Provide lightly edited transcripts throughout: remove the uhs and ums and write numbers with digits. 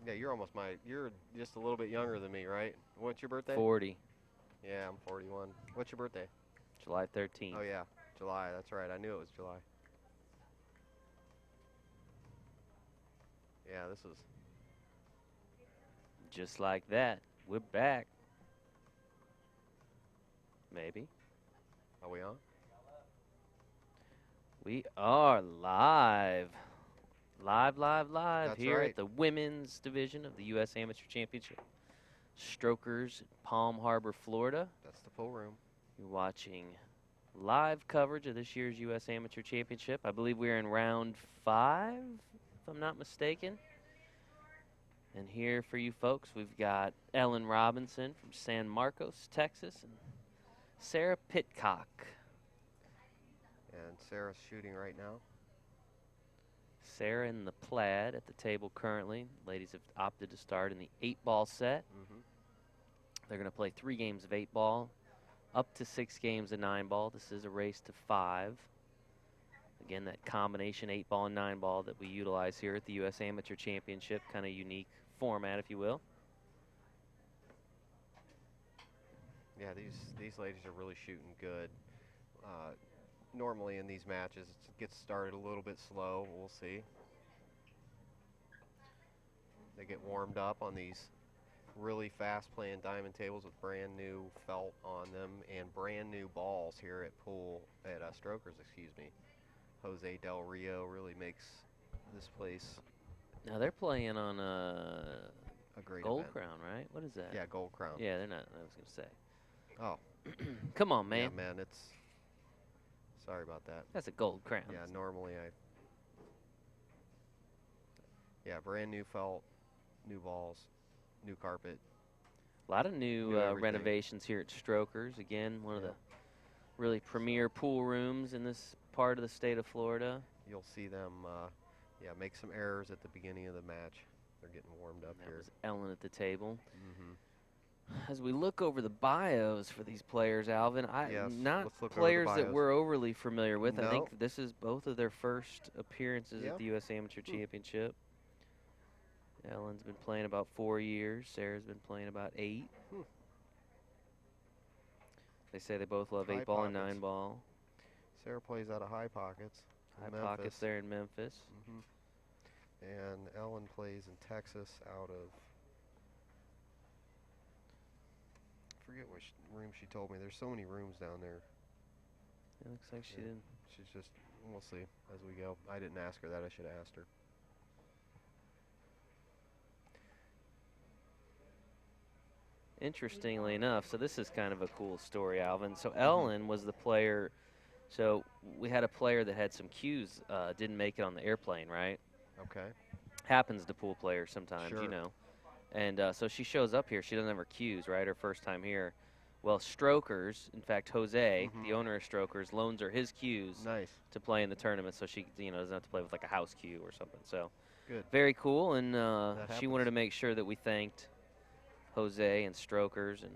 Yeah, you're just a little bit younger than me, right? What's your birthday? 40. Yeah, I'm 41. What's your birthday? July 13th. Oh, yeah, July. That's right. I knew it was July. Yeah, this is. Just like that, we're back. Maybe. Are we on? We are live. Live That's here right. at the women's division of the U.S. Amateur Championship. Strokers, Palm Harbor, Florida. That's the full room. You're watching live coverage of this year's U.S. Amateur Championship. I believe we're in round 5, if I'm not mistaken. And here for you folks, we've got Ellen Robinson from San Marcos, Texas, and Sara Pitcock. And Sarah's shooting right now. Sara in the plaid at the table currently. Ladies have opted to start in the 8-ball set. They're going to play 3 games of 8-ball, up to 6 games of 9-ball. This is a race to 5. Again, that combination 8-ball and 9-ball that we utilize here at the U.S. Amateur Championship, kind of unique format, if you will. Yeah, these ladies are really shooting good. Normally in these matches, it gets started a little bit slow. We'll see. They get warmed up on these really fast playing diamond tables with brand new felt on them and brand new balls here at Strokers, excuse me. Jose Del Rio really makes this place Now they're playing on a great Gold event. Crown, right? What is that? Yeah, Gold Crown. Yeah, they're not. I was going to say. Oh. Come on, man. Yeah, man, it's. Sorry about that. That's a Gold Crown. Yeah, normally Yeah, brand new felt, new balls, new carpet. A lot of new everything. renovations here at Strokers. Again, one of the really premier pool rooms in this part of the state of Florida. You'll see them, make some errors at the beginning of the match. They're getting warmed up That here. was Ellen at the table. As we look over the bios for these players, Alvin, not let's look over the players that bios. we're overly familiar with. I No. think this is both of their first appearances Yeah. at the U.S. Amateur Championship. Ellen's been playing about 4 years. Sarah's been playing about 8. They say they both love High 8-ball and Pockets. 9-ball. Sarah plays out of High Pockets. High in Pockets Memphis. there in Memphis. And Ellen plays in Texas out of. I forget which room she told me. There's so many rooms down there. It looks like she didn't. She's just. We'll see as we go. I didn't ask her that. I should have asked her. Interestingly enough, so this is kind of a cool story, Alvin. So Ellen was the player. So we had a player that had some cues, didn't make it on the airplane, right? Okay. Happens to pool players sometimes, Sure. you know. And so she shows up here. She doesn't have her cues, right? Her first time here. Well, Strokers, in fact, Jose, the owner of Strokers, loans her his cues to play in the tournament, so she, doesn't have to play with like a house cue or something. So, good. Very cool. And she wanted happens. to make sure that we thanked Jose and Strokers and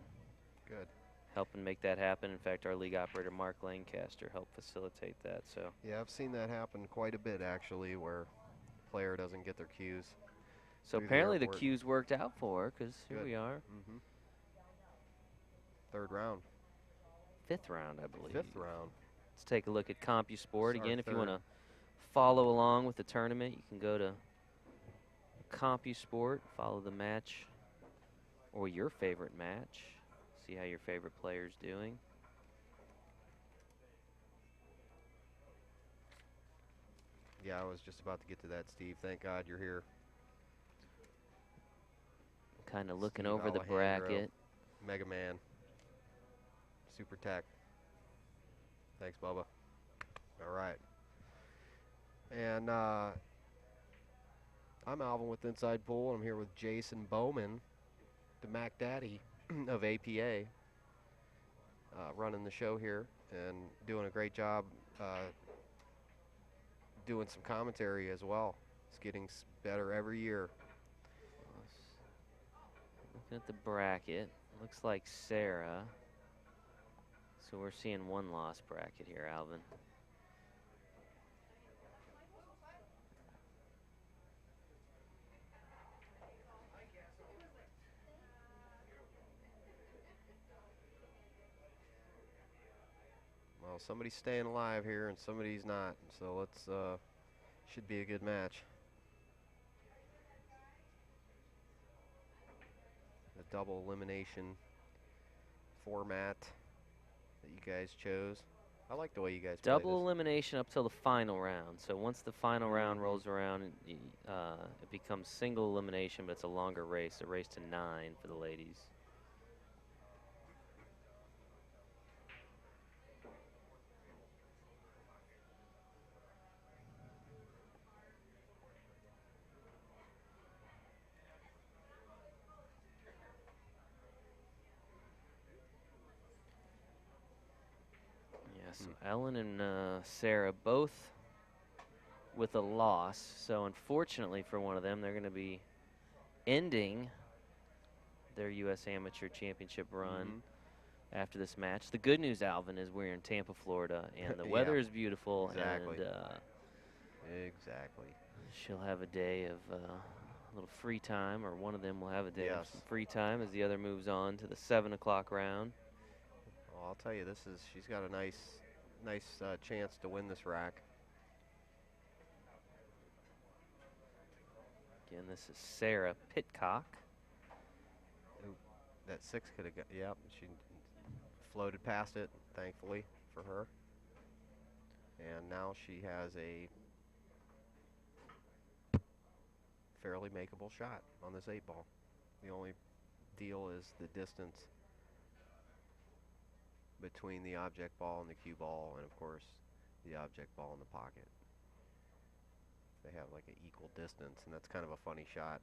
Good. helping make that happen. In fact, our league operator Mark Lancaster helped facilitate that. So Yeah, I've seen that happen quite a bit actually, where a player doesn't get their cues. So apparently the cues worked out for her, because here we are. 3rd round. 5th round, I believe. 5th round. Let's take a look at CompuSport. It's our Again, if you third. want to follow along with the tournament, you can go to CompuSport, follow the match or your favorite match, see how your favorite player's doing. Yeah, I was just about to get to that, Steve. Thank God you're here. Kind of looking Steve over the Alejandro, bracket. Mega Man. Super Tech. Thanks, Bubba. All right. And I'm Alvin with Inside Pool. I'm here with Jason Bowman, the Mac Daddy of APA, running the show here and doing a great job doing some commentary as well. It's getting better every year. Looking at the bracket, looks like Sara. So we're seeing 1-loss bracket here, Alvin. Well, somebody's staying alive here and somebody's not. So let's, should be a good match. The double elimination format that you guys chose. I like the way you guys play Double this. elimination up till the final round. So once the final round rolls around, it becomes single elimination, but it's a longer race, a race to 9 for the ladies. So Ellen and Sara both with a loss. So unfortunately for one of them, they're going to be ending their U.S. Amateur Championship run after this match. The good news, Alvin, is we're in Tampa, Florida, and the weather is beautiful. Exactly. And exactly. She'll have a day of a little free time, or one of them will have a day of some free time as the other moves on to the 7 o'clock round. Well, I'll tell you, she's got a nice chance to win this rack. Again, this is Sara Pitcock. Ooh, that 6 could have got, yep, she floated past it, thankfully for her. And now she has a fairly makeable shot on this 8-ball. The only deal is the distance between the object ball and the cue ball, and of course the object ball in the pocket. They have like an equal distance, and that's kind of a funny shot.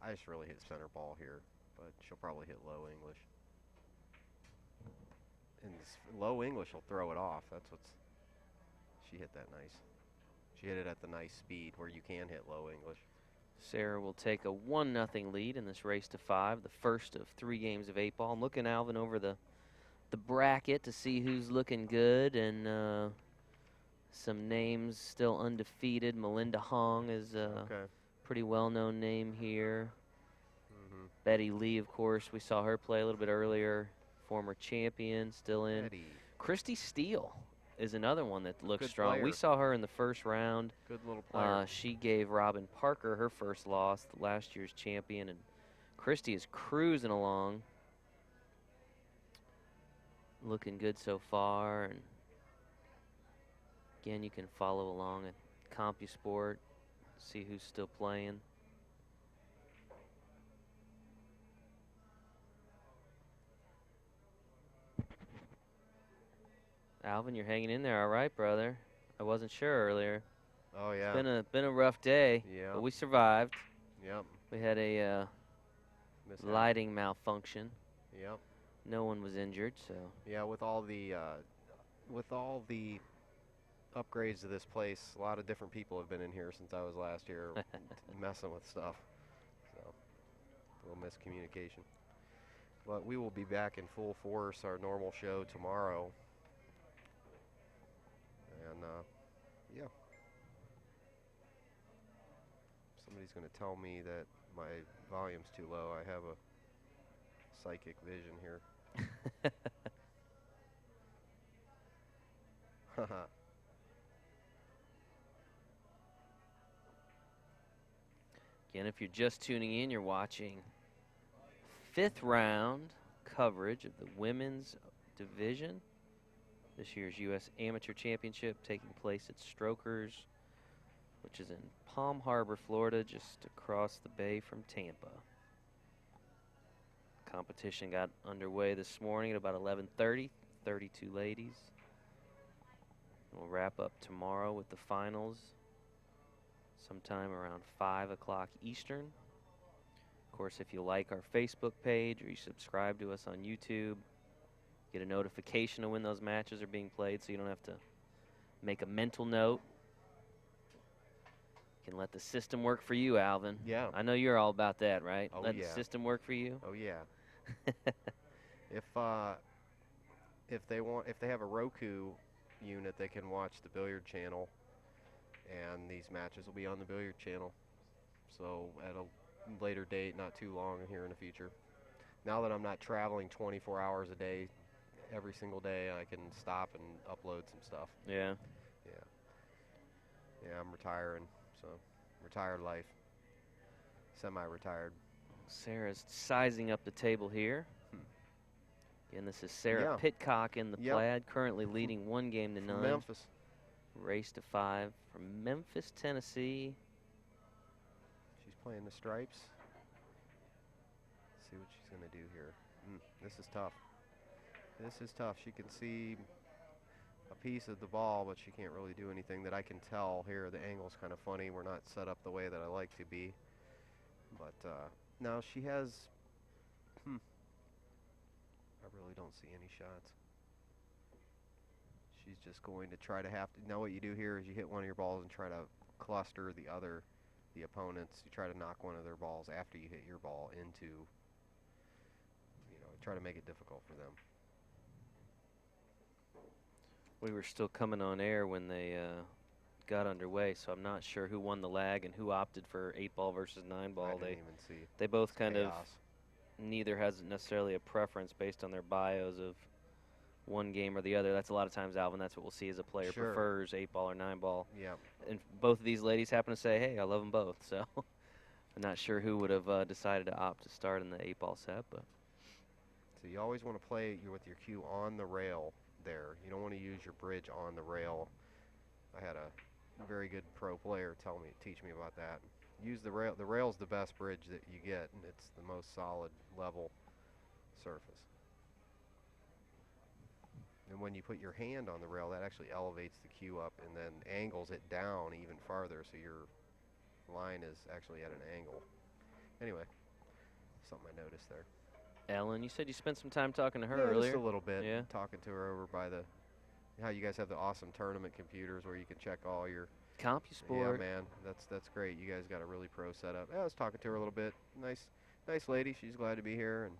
I just really hit center ball here, but she'll probably hit low English. And this low English will throw it off. She hit that nice. She hit it at the nice speed where you can hit low English. Sara will take a 1-0 lead in this race to 5, the first of 3 games of 8-ball. I'm looking, Alvin, over the bracket to see who's looking good, and some names still undefeated. Melinda Hong is a pretty well-known name here. Betty Lee, of course, we saw her play a little bit earlier. Former champion, still in. Betty. Christy Steele is another one that looks Good strong. player. We saw her in the first round. Good little player. She gave Robin Parker her first loss, last year's champion, and Christy is cruising along. Looking good so far, and again, you can follow along at CompuSport, see who's still playing. Alvin, you're hanging in there all right, brother. I wasn't sure earlier. Oh, yeah. It's been a rough day, but we survived. Yep. We had a lighting malfunction. Yep. No one was injured, so. Yeah, with all the upgrades to this place, a lot of different people have been in here since I was last year messing with stuff. So, a little miscommunication. But we will be back in full force, our normal show tomorrow. And, yeah. Somebody's going to tell me that my volume's too low. I have a psychic vision here. Again, if you're just tuning in, you're watching 5th round coverage of the women's division. This year's U.S. Amateur Championship taking place at Strokers, which is in Palm Harbor, Florida, just across the bay from Tampa. Competition got underway this morning at about 11:30, 32 ladies. We'll wrap up tomorrow with the finals sometime around 5 o'clock Eastern. Of course, if you like our Facebook page or you subscribe to us on YouTube, get a notification of when those matches are being played so you don't have to make a mental note. You can let the system work for you, Alvin. Yeah. I know you're all about that, right? Oh, Let yeah. the system work for you? Oh, yeah. If they have a Roku unit, they can watch the billiard channel, and these matches will be on the billiard channel. So at a later date, not too long here in the future. Now that I'm not traveling 24 hours a day every single day I can stop and upload some stuff. Yeah. Yeah, I'm retiring, so retired life. Semi-retired. Sara's sizing up the table here. Again, this is Sara Yeah. Pitcock in the Yep. plaid, currently leading 1 game to From 9. Memphis. Race to 5 from Memphis, Tennessee. She's playing the stripes. Let's see what she's going to do here. This is tough. This is tough. She can see a piece of the ball, but she can't really do anything that I can tell here. The angle's kind of funny. We're not set up the way that I like to be. But now she has, I really don't see any shots. She's just going to try to now what you do here is you hit one of your balls and try to cluster the opponents. You try to knock one of their balls after you hit your ball into, try to make it difficult for them. We were still coming on air when they got underway, so I'm not sure who won the lag and who opted for 8-ball versus 9-ball. I didn't even see. They both kind chaos. of, neither has necessarily a preference based on their bios of one game or the other. That's a lot of times, Alvin, that's what we'll see as a player prefers 8-ball or 9-ball. Yeah. And both of these ladies happen to say, hey, I love them both. So I'm not sure who would have decided to opt to start in the 8-ball set. But so you always want to play with your cue on the rail there. You don't want to use your bridge on the rail. I had a very good pro player teach me about that. Use the rail. The rail's the best bridge that you get, and it's the most solid, level surface. And when you put your hand on the rail, that actually elevates the cue up and then angles it down even farther, so your line is actually at an angle. Anyway, something I noticed there. Ellen, you said you spent some time talking to her Yeah, earlier. just a little bit. Yeah. Talking to her over by how you guys have the awesome tournament computers where you can check all your. CompuSport. Yeah, man, that's great. You guys got a really pro setup. Yeah, I was talking to her a little bit. Nice lady. She's glad to be here, and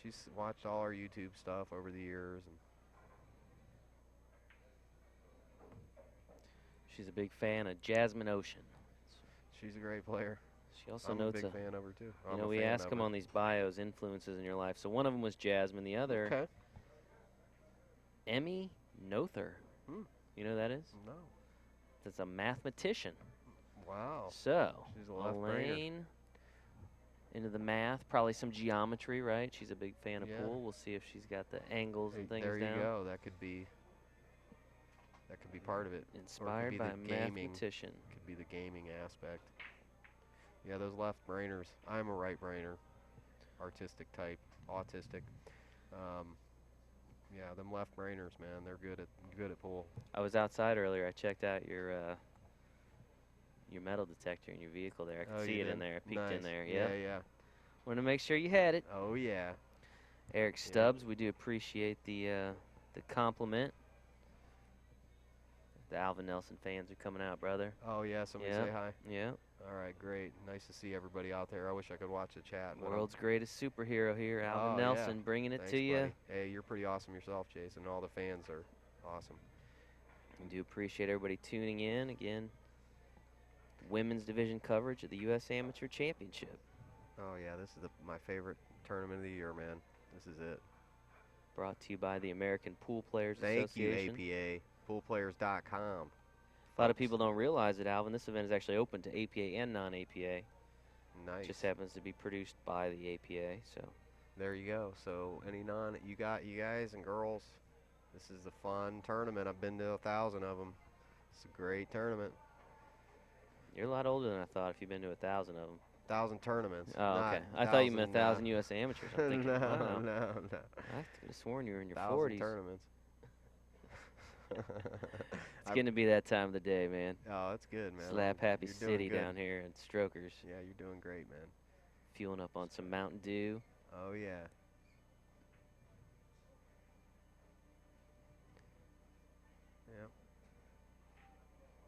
she's watched all our YouTube stuff over the years. And she's a big fan of Jasmine Ocean. she's a great player. She also I'm notes a big fan of her too. we ask them on these bios influences in your life. So one of them was Jasmine. The other, okay. Emmy Noether. You know who that is? No. That's a mathematician. Wow. So She's a left-brainer. Elaine into the math, probably some geometry, right? She's a big fan of pool. We'll see if she's got the angles and things there you down. go. That could be part of it. Inspired by a mathematician. Could be the gaming aspect. Yeah, those left brainers. I'm a right brainer. Artistic type, autistic. Yeah, them left brainers, man. They're good at pool. I was outside earlier. I checked out your metal detector in your vehicle there. I could see it in there. I peeked in there. Yeah. Wanted to make sure you had it. Oh yeah. Eric Stubbs, we do appreciate the compliment. The Alvin Nelson fans are coming out, brother. Oh yeah, somebody say hi. Yeah. All right, great. Nice to see everybody out there. I wish I could watch the chat. World's greatest superhero here, Alvin Nelson, bringing it Thanks, to you. buddy. Hey, you're pretty awesome yourself, Jason. All the fans are awesome. We do appreciate everybody tuning in. Again, women's division coverage of the U.S. Amateur Championship. Oh yeah, this is my favorite tournament of the year, man. This is it. Brought to you by the American Poolplayers Thank Association. you, APA. Poolplayers.com. A lot of people don't realize it, Alvin. This event is actually open to APA and non-APA. Nice. Just happens to be produced by the APA. So there you go. So you guys and girls, this is a fun tournament. I've been to 1,000 of them. It's a great tournament. You're a lot older than I thought if you've been to 1,000 of them. 1,000 tournaments. Oh, okay. I thought you meant 1,000 U.S. amateurs. I'm thinking, no. I could have sworn you were in your 1,000 40s. tournaments. It's going to be that time of the day, man. Oh, that's good, man. Slap Happy You're doing City good. down here in Strokers. Yeah, you're doing great, man. Fueling up on some Mountain Dew. Oh, yeah. Yep.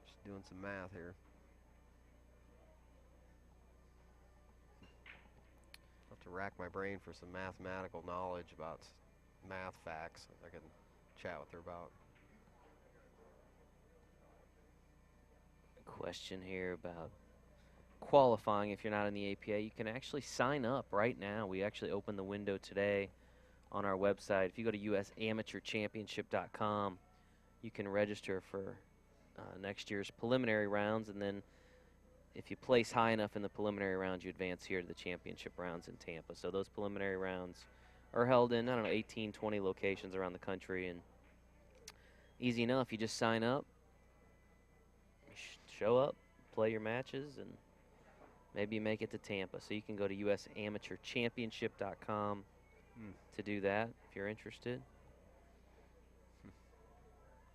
Just doing some math here. I'll have to rack my brain for some mathematical knowledge about math facts I can chat with her about. Question here about qualifying if you're not in the APA. You can actually sign up right now. We actually opened the window today on our website. If you go to usamateurchampionship.com, you can register for next year's preliminary rounds, and then if you place high enough in the preliminary rounds, you advance here to the championship rounds in Tampa. So those preliminary rounds are held in, I don't know, 18, 20 locations around the country, and easy enough. You just sign up, you show up, play your matches, and maybe you make it to Tampa. So you can go to usamateurchampionship.com to do that if you're interested.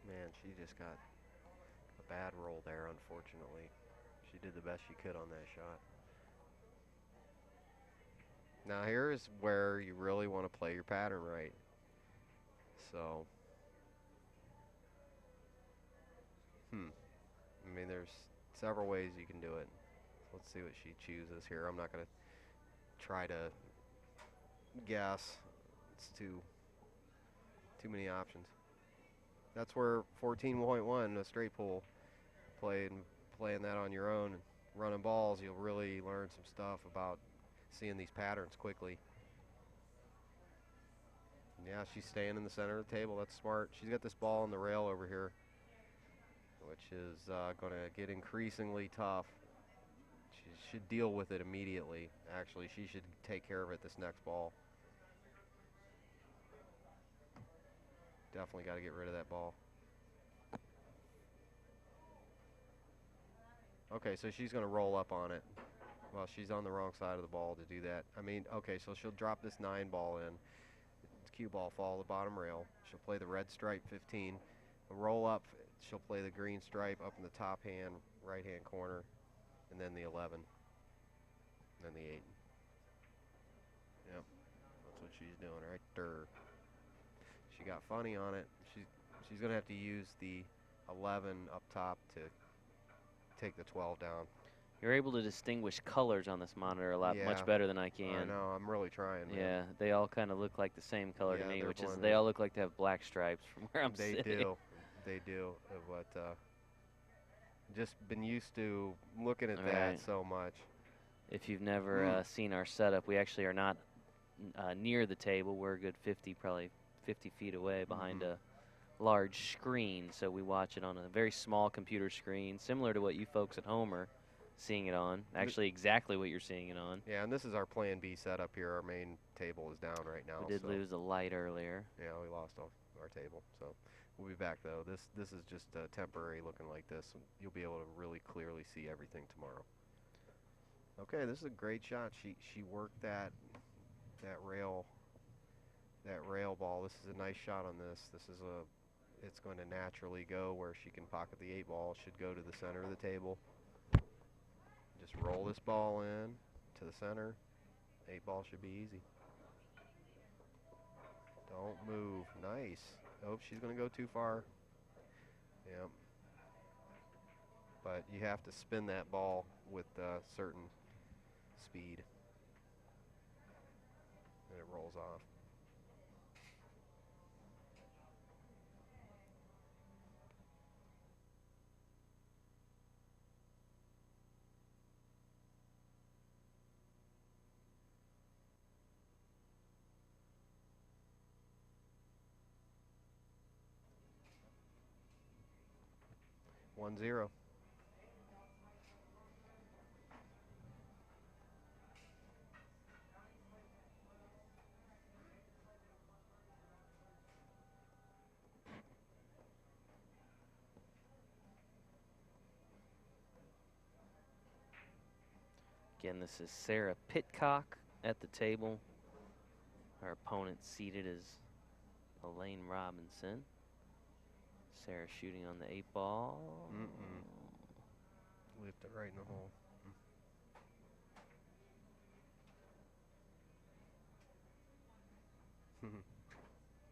Man, she just got a bad roll there, unfortunately. She did the best she could on that shot. Now here's where you really want to play your pattern right. So, I mean, there's several ways you can do it. Let's see what she chooses here. I'm not going to try to guess. It's too many options. That's where 14.1, a straight pool, playing that on your own and running balls, you'll really learn some stuff about seeing these patterns quickly. Yeah, she's staying in the center of the table. That's smart. She's got this ball on the rail over here, which is going to get increasingly tough. She should deal with it immediately. Actually, she should take care of it this next ball. Definitely got to get rid of that ball. Okay, so she's going to roll up on it. Well, she's on the wrong side of the ball to do that. I mean, okay, so she'll drop this 9 ball in. Cue ball fall the bottom rail. She'll play the red stripe 15. Roll up, she'll play the green stripe up in the top hand, right-hand corner, and then the 11, and then the 8. Yep, that's what she's doing right there. She got funny on it. She's going to have to use the 11 up top to take the 12 down. You're able to distinguish colors on this monitor a lot much better than I can. I know, I'm really trying. Man. Yeah, they all kind of look like the same color to me, which blended. is they all look like they have black stripes from where I'm sitting. They do. But just been used to looking at that so much. If you've never seen our setup, we actually are not near the table. We're a good 50 feet away behind a large screen, so we watch it on a very small computer screen, similar to what you folks at home are seeing it on. Actually, exactly what you're seeing it on. Yeah, and this is our Plan B setup here. Our main table is down right now. We did lose a light earlier. Yeah, we lost our table, so we'll be back though. This is just temporary looking like this. You'll be able to really clearly see everything tomorrow. Okay, this is a great shot. She worked that rail ball. This is a nice shot on this. It's going to naturally go where she can pocket the 8 ball. Should go to the center of the table. Just roll this ball in to the center. 8 ball should be easy. Don't move. Nice. Oh, she's going to go too far. Yep. But you have to spin that ball with certain speed. And it rolls off. One zero. Again, this is Sara Pitcock at the table. Our opponent seated is Elaine Robinson. Sara shooting on the 8 ball. Lift it right in the hole.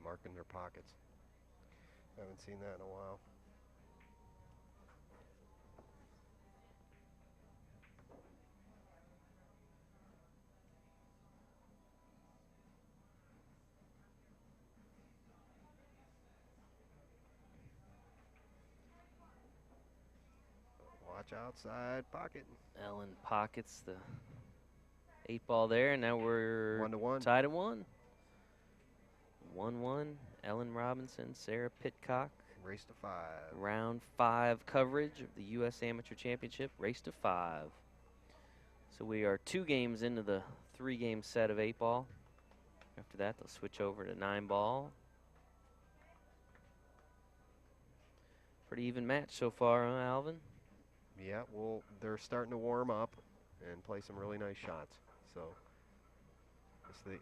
Marking their pockets. Haven't seen that in a while. Watch outside pocket. Ellen pockets the 8 ball there, and now we're 1-1. tied at 1. 1-1. Ellen Robinson, Sara Pitcock. Race to 5. Round 5 coverage of the U.S. Amateur Championship, race to 5. So we are 2 games into the 3-game set of 8-ball. After that, they'll switch over to 9-ball. Pretty even match so far, huh, Alvin? Yeah, well, they're starting to warm up and play some really nice shots. So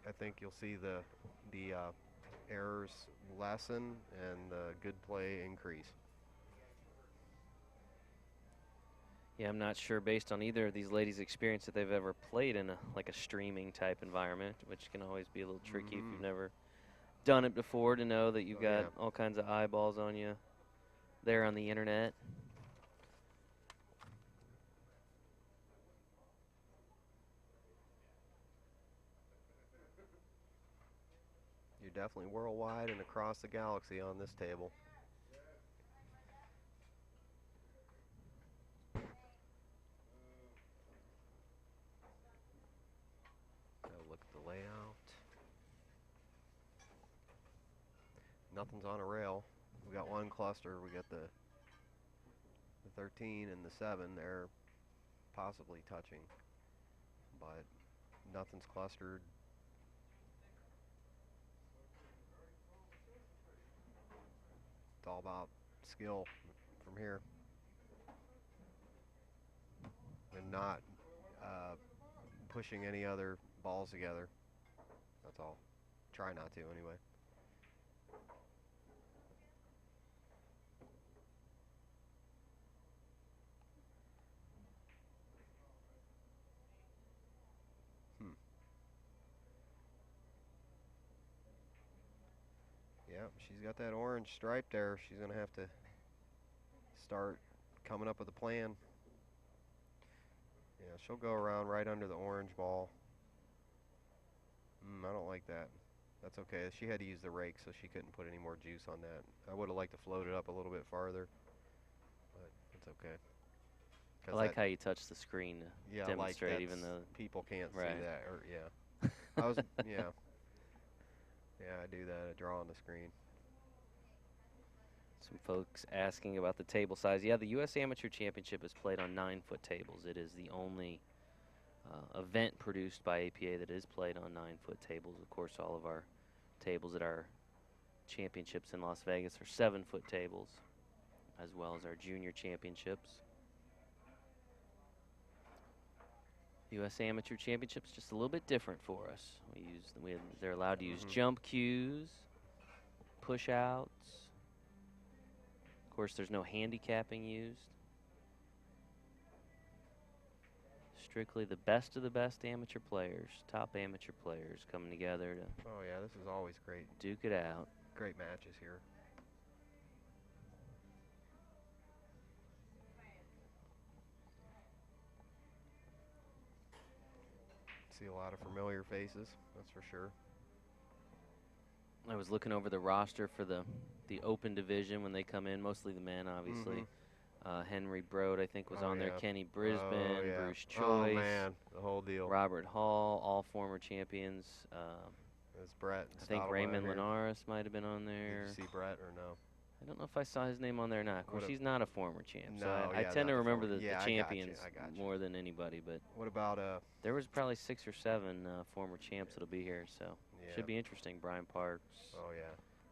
I think you'll see the errors lessen and the good play increase. Yeah, I'm not sure based on either of these ladies' experience that they've ever played in like a streaming type environment, which can always be a little tricky if you've never done it before, to know that you've got all kinds of eyeballs on you there on the internet. You're definitely worldwide and across the galaxy on this table. Look at the layout. Nothing's on a rail. We got one cluster. We got the 13 and the 7. They're possibly touching, but nothing's clustered. It's all about skill from here, and not pushing any other balls together. That's all. Try not to, anyway. Yep, she's got that orange stripe there. She's going to have to start coming up with a plan. Yeah, she'll go around right under the orange ball. I don't like that. That's okay. She had to use the rake, so she couldn't put any more juice on that. I would have liked to float it up a little bit farther, but it's okay. I like how you touch the screen to demonstrate, like even though people can't see right. that. Or I was yeah, I do that. I draw on the screen. Some folks asking about the table size. Yeah, the U.S. Amateur Championship is played on 9-foot tables. It is the only event produced by APA that is played on 9-foot tables. Of course, all of our tables at our championships in Las Vegas are 7-foot tables, as well as our junior championships. U.S. Amateur Championships just a little bit different for us. They're allowed to use jump cues, push outs. Of course, there's no handicapping used. Strictly the best of the best amateur players, top amateur players coming together to. Oh yeah, this is always great. Duke it out. Great matches here. See a lot of familiar faces, that's for sure. I was looking over the roster for the open division when they come in, mostly the men, obviously. Henry Broad, I think, was on there. Kenny Brisbane, Bruce Choice. Oh, man, the whole deal. Robert Hall, all former champions. There's Brett. I think Raymond Linares might have been on there. Did you see Brett or no? I don't know if I saw his name on there or not. Of course, he's not a former champ. No, so I tend to remember the champions more than anybody. But what about there was probably 6 or 7 former champs that'll be here, so should be interesting. Brian Parks. Oh yeah.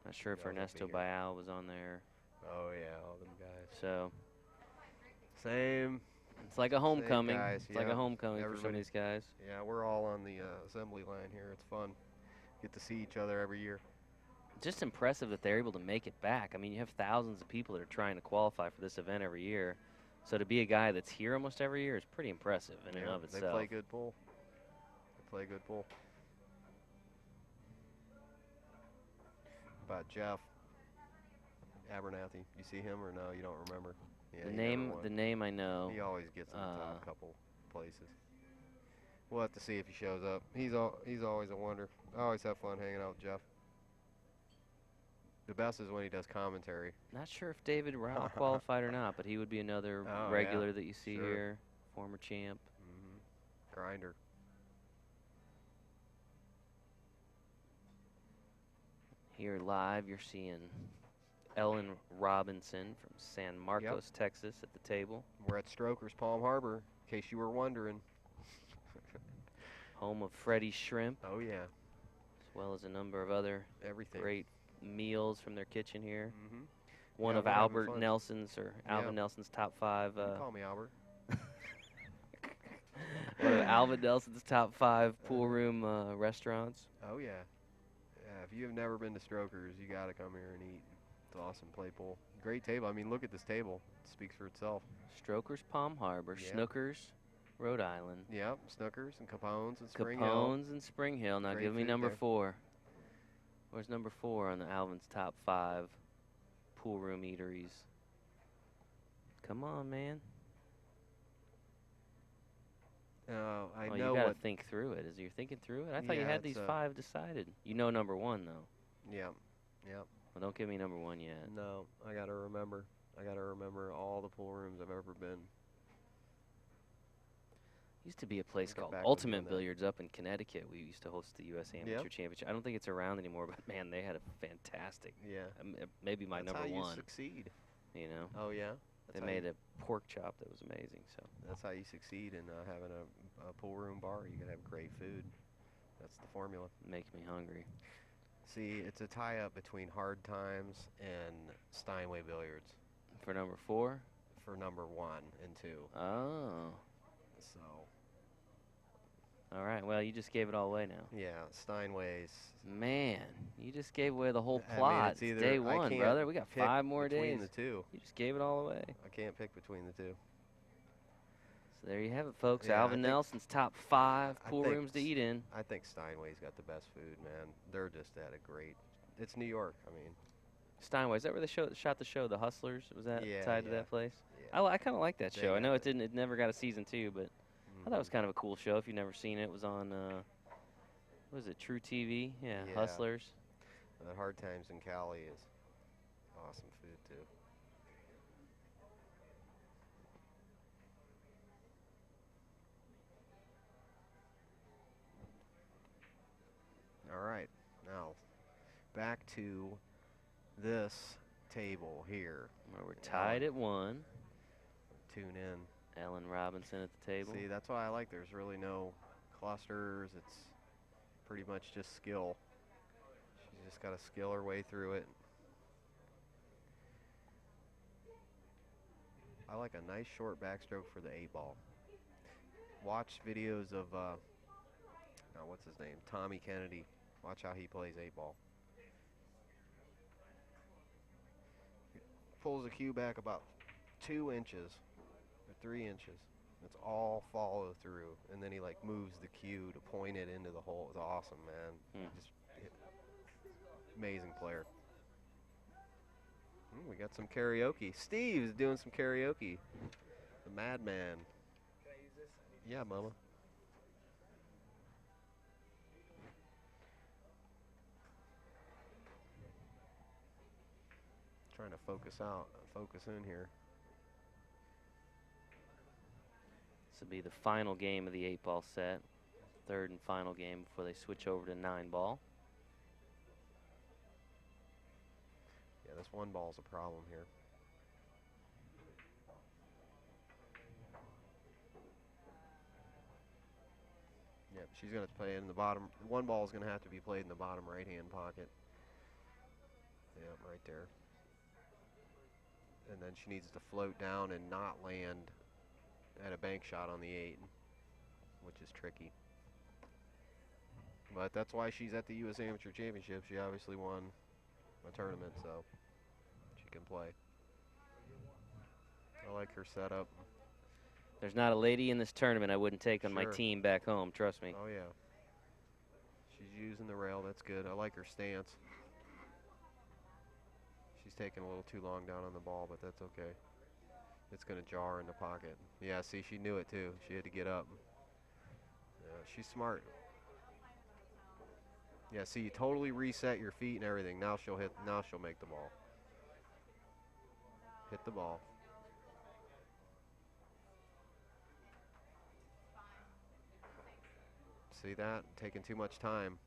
Not sure if Ernesto Bayal was on there. Oh yeah, all them guys. So same. It's like a homecoming. Guys, it's like a homecoming for some of these guys. Yeah, we're all on the assembly line here. It's fun. Get to see each other every year. Just impressive that they're able to make it back. I mean, you have thousands of people that are trying to qualify for this event every year. So to be a guy that's here almost every year is pretty impressive in and of itself. They play good pool. About Jeff Abernathy. You see him or no? You don't remember? Yeah, the name I know. He always gets in the top couple places. We'll have to see if he shows up. He's always a wonder. I always have fun hanging out with Jeff. The best is when he does commentary. Not sure if David Rao qualified or not, but he would be another regular that you see here, former champ. Here live, you're seeing Ellen Robinson from San Marcos, Texas at the table. We're at Strokers Palm Harbor, in case you were wondering. Home of Freddie Shrimp. Oh, yeah. As well as a number of other great meals from their kitchen here. Mm-hmm. One of Albert Nelson's, or Alvin Nelson's top 5. You can call me Albert. One of Alvin Nelson's top 5 pool room restaurants. Oh, yeah. Yeah, if you have never been to Strokers, you got to come here and eat. It's awesome, play pool. Great table. I mean, look at this table. It speaks for itself. Strokers Palm Harbor, Snookers, Rhode Island. Yep, Snookers and Capone's and Spring Hill. Capone's and Spring Hill. Now give me number 4. Where's number 4 on the Alvin's top 5 pool room eateries? Come on, man. I know you got to think through it. Is you're thinking through it? I thought you had these 5 decided. You know number 1, though. Yeah, yeah. Well, don't give me number 1 yet. No, I got to remember. I got to remember all the pool rooms I've ever been. Used to be a place called Ultimate Billiards up in Connecticut. We used to host the U.S. Amateur Championship. I don't think it's around anymore, but man, they had a fantastic. Yeah. Maybe my number 1. That's how you succeed. You know. Oh yeah. They made a pork chop that was amazing. So. That's how you succeed in having a pool room bar. You gotta have great food. That's the formula. Makes me hungry. See, it's a tie-up between Hard Times and Steinway Billiards. For number 4. For number 1 and 2. Oh. So. All right. Well, you just gave it all away now. Yeah, Steinway's. Man, you just gave away the whole plot. I mean, it's day 1, brother. We got 5 more days. Between the 2. You just gave it all away. I can't pick between the 2. So there you have it, folks. Alvin Nelson's top 5 pool rooms to eat in. I think Steinway's got the best food, man. They're just at a great. It's New York. I mean. Steinway, is that where they shot the show, The Hustlers? Was that tied to that place? Yeah. I kind of like that show. I know it never got a season 2, but I thought it was kind of a cool show. If you've never seen it, it was on, what was it, True TV? Yeah, Hustlers. Hard Times in Cali is awesome food, too. All right, now back to this table here. Where we're tied at 1. Tune in. Ellen Robinson at the table. See, that's why I like there's really no clusters. It's pretty much just skill. She's just got to skill her way through it. I like a nice short backstroke for the 8-ball. Watch videos of, what's his name? Tommy Kennedy. Watch how he plays 8-ball. Pulls the cue back about 2 inches or 3 inches. It's all follow through, and then he like moves the cue to point it into the hole. It's awesome, man. Just amazing player. We got some karaoke. Steve's doing some karaoke. The Madman. Can I use this? Yeah, Mama. Trying to focus in here. This will be the final game of the 8-ball set. 3rd and final game before they switch over to 9-ball. Yeah, this 1 ball's a problem here. Yep, she's going to play it in the bottom. 1 ball is going to have to be played in the bottom right-hand pocket. Yep, right there. And then she needs to float down and not land at a bank shot on the 8, which is tricky. But that's why she's at the U.S. Amateur Championship. She obviously won a tournament, so she can play. I like her setup. There's not a lady in this tournament I wouldn't take on my team back home, trust me. Oh, yeah. She's using the rail. That's good. I like her stance. She's taking a little too long down on the ball, but that's okay. It's going to jar in the pocket. Yeah, see, she knew it, too. She had to get up. Yeah, she's smart. Yeah, see, you totally reset your feet and everything. Now she'll make the ball. Hit the ball. See that? Taking too much time.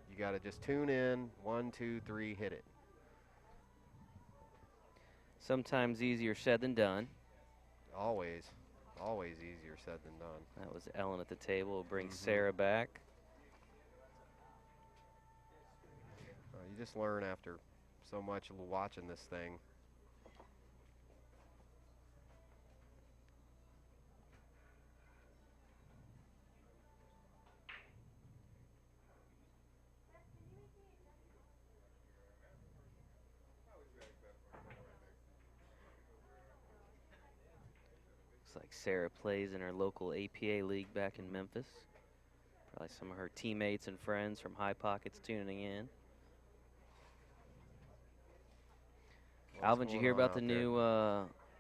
You got to just tune in. 1, 2, 3, hit it. Sometimes easier said than done. Always easier said than done. That was Ellen at the table. We'll bring Mhm. Sara back. You just learn after so much watching this thing. Looks like Sara plays in her local APA league back in Memphis. Probably some of her teammates and friends from High Pockets tuning in. Alvin, did you hear about the new?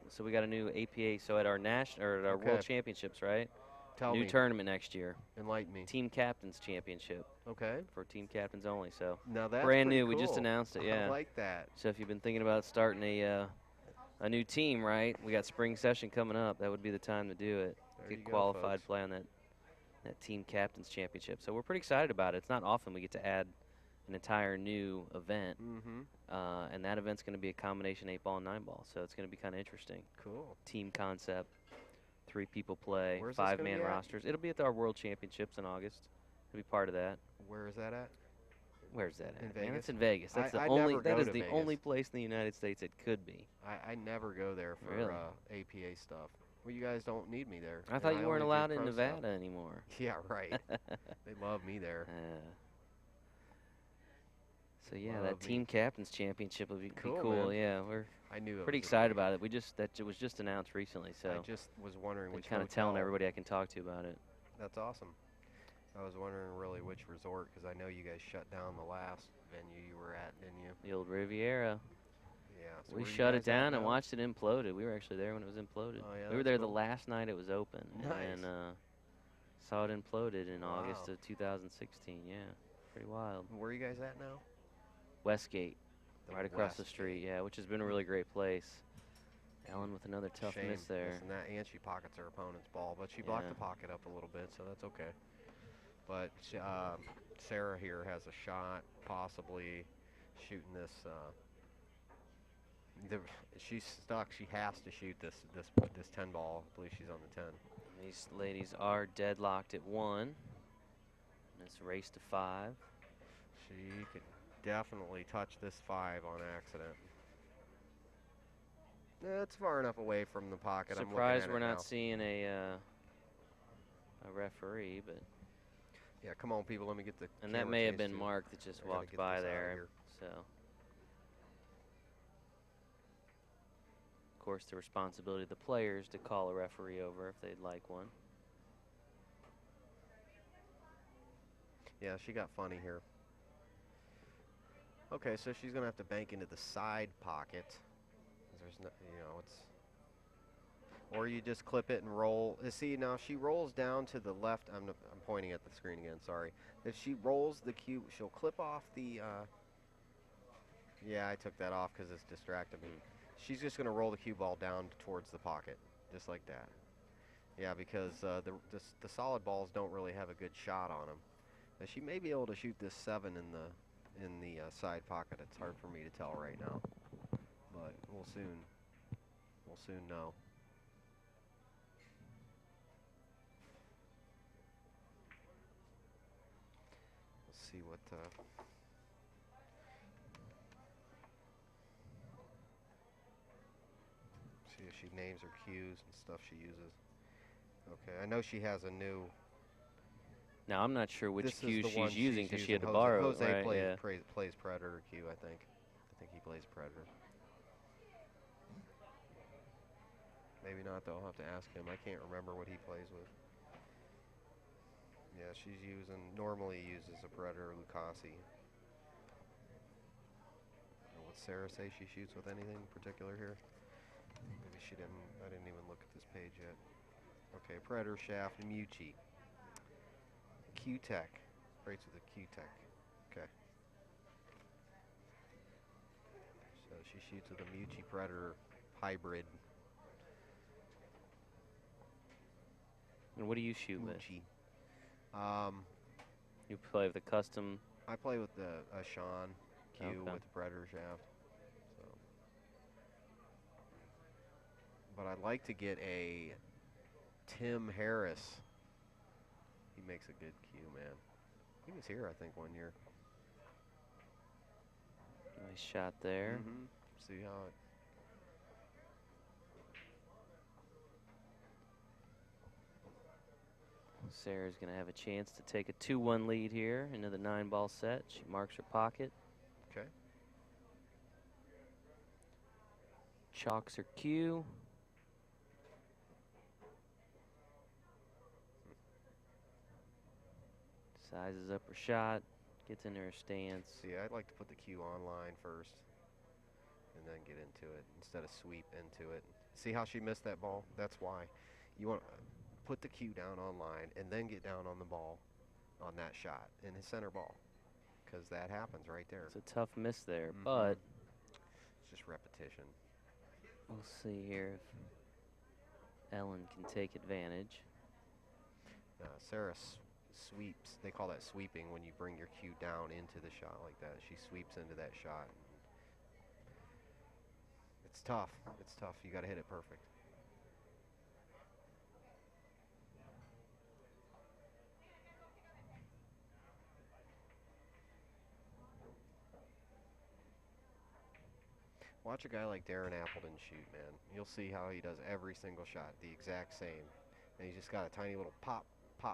So we got a new APA. So at our national or at our World Championships, right? Tell new me. tournament next year. Enlighten me. Team Captains Championship. Okay. For team captains only. So now that's brand new. Cool. We just announced it. Yeah. I like that. So if you've been thinking about starting a new team, right? We got spring session coming up. That would be the time to do it. Get qualified, play on that Team Captains Championship. So we're pretty excited about it. It's not often we get to add an entire new event. And that event's going to be a combination 8-ball and 9-ball. So it's going to be kind of interesting. Cool. Team concept, 3 people play, Where's 5-man rosters. It'll be at our World Championships in August. It'll be part of that. Where is that at? Where's that at? In Vegas? Man, that's in Vegas. That's the only place in the United States it could be. I never go there for really? APA stuff. Well, you guys don't need me there. I thought you weren't allowed in Nevada anymore. Yeah, right. They love me there. So yeah, that Team Captains Championship would be cool. Man. Yeah, we're it pretty excited about it. It was just announced recently, so I just was wondering which kind of telling everybody I can talk to about it. That's awesome. I was wondering really which resort, because I know you guys shut down the last venue you were at, didn't you? The old Riviera. Yeah. So we shut it down and watched it imploded. We were actually there when it was imploded. Oh, yeah, we were there the last night it was open. Nice. And saw it imploded in August of 2016. Yeah, pretty wild. Where are you guys at now? Westgate, right across the street. Yeah, which has been a really great place. Ellen with another tough miss there. Listen, and she pockets her opponent's ball, but she blocked the pocket up a little bit, so that's okay. But Sara here has a shot, possibly shooting this. She's stuck. She has to shoot this 10 ball. I believe she's on the 10. These ladies are deadlocked at 1. It's race to 5. She could definitely touch this 5 on accident. It's far enough away from the pocket. Surprised I'm we're not seeing a referee, but yeah, come on, people. Let me get the. And that may have been Mark that just walked by there. So, of course, the responsibility of the players to call a referee over if they'd like one. Yeah, she got funny here. Okay, so she's gonna have to bank into the side pocket. There's no, it's. Or you just clip it and roll. See, now she rolls down to the left. I'm pointing at the screen again, sorry. If she rolls the cue, she'll clip off the, yeah, I took that off because it's distracted me. She's just going to roll the cue ball down towards the pocket, just like that. Yeah, because the solid balls don't really have a good shot on them. Now, she may be able to shoot this 7 in the side pocket. It's hard for me to tell right now, but we'll soon know. See what see if she names her cues and stuff she uses. Okay, I know she has a new. Now I'm not sure which cues she's using because she had to borrow. Jose right, plays Predator cue, I think. I think he plays Predator. Maybe not though. I'll have to ask him. I can't remember what he plays with. Yeah, she's normally uses a Predator Lucasi. Would Sara say she shoots with anything in particular here? Maybe she didn't. I didn't even look at this page yet. Okay, Predator shaft, Mucci. Q-Tech. Rates with a Q-Tech. Okay. So she shoots with a Mucci Predator hybrid. And what do you shoot with? Mucci. You play with a custom I play with the Sean Q Okay. with the Predator shaft. So. But I'd like to get a Tim Harris. He makes a good cue, man. He was here, I think, one year. Nice shot there. See how it. Sarah's going to have a chance to take a 2-1 lead here into the 9-ball set. She marks her pocket. Okay. Chalks her cue. Sizes up her shot. Gets into her stance. See, I'd like to put the cue online first and then get into it instead of sweep into it. See how she missed that ball? That's why. You want to put the cue down online and then get down on the ball on that shot in his center ball, because that happens right there. It's a tough miss there, but it's just repetition. We'll see here if Ellen can take advantage. Sara sweeps. They call that sweeping when you bring your cue down into the shot like that. She sweeps into that shot. It's tough. It's tough. You got to hit it perfect. Watch a guy like Darren Appleton shoot, man. You'll see how he does every single shot, the exact same. And he's just got a tiny little pop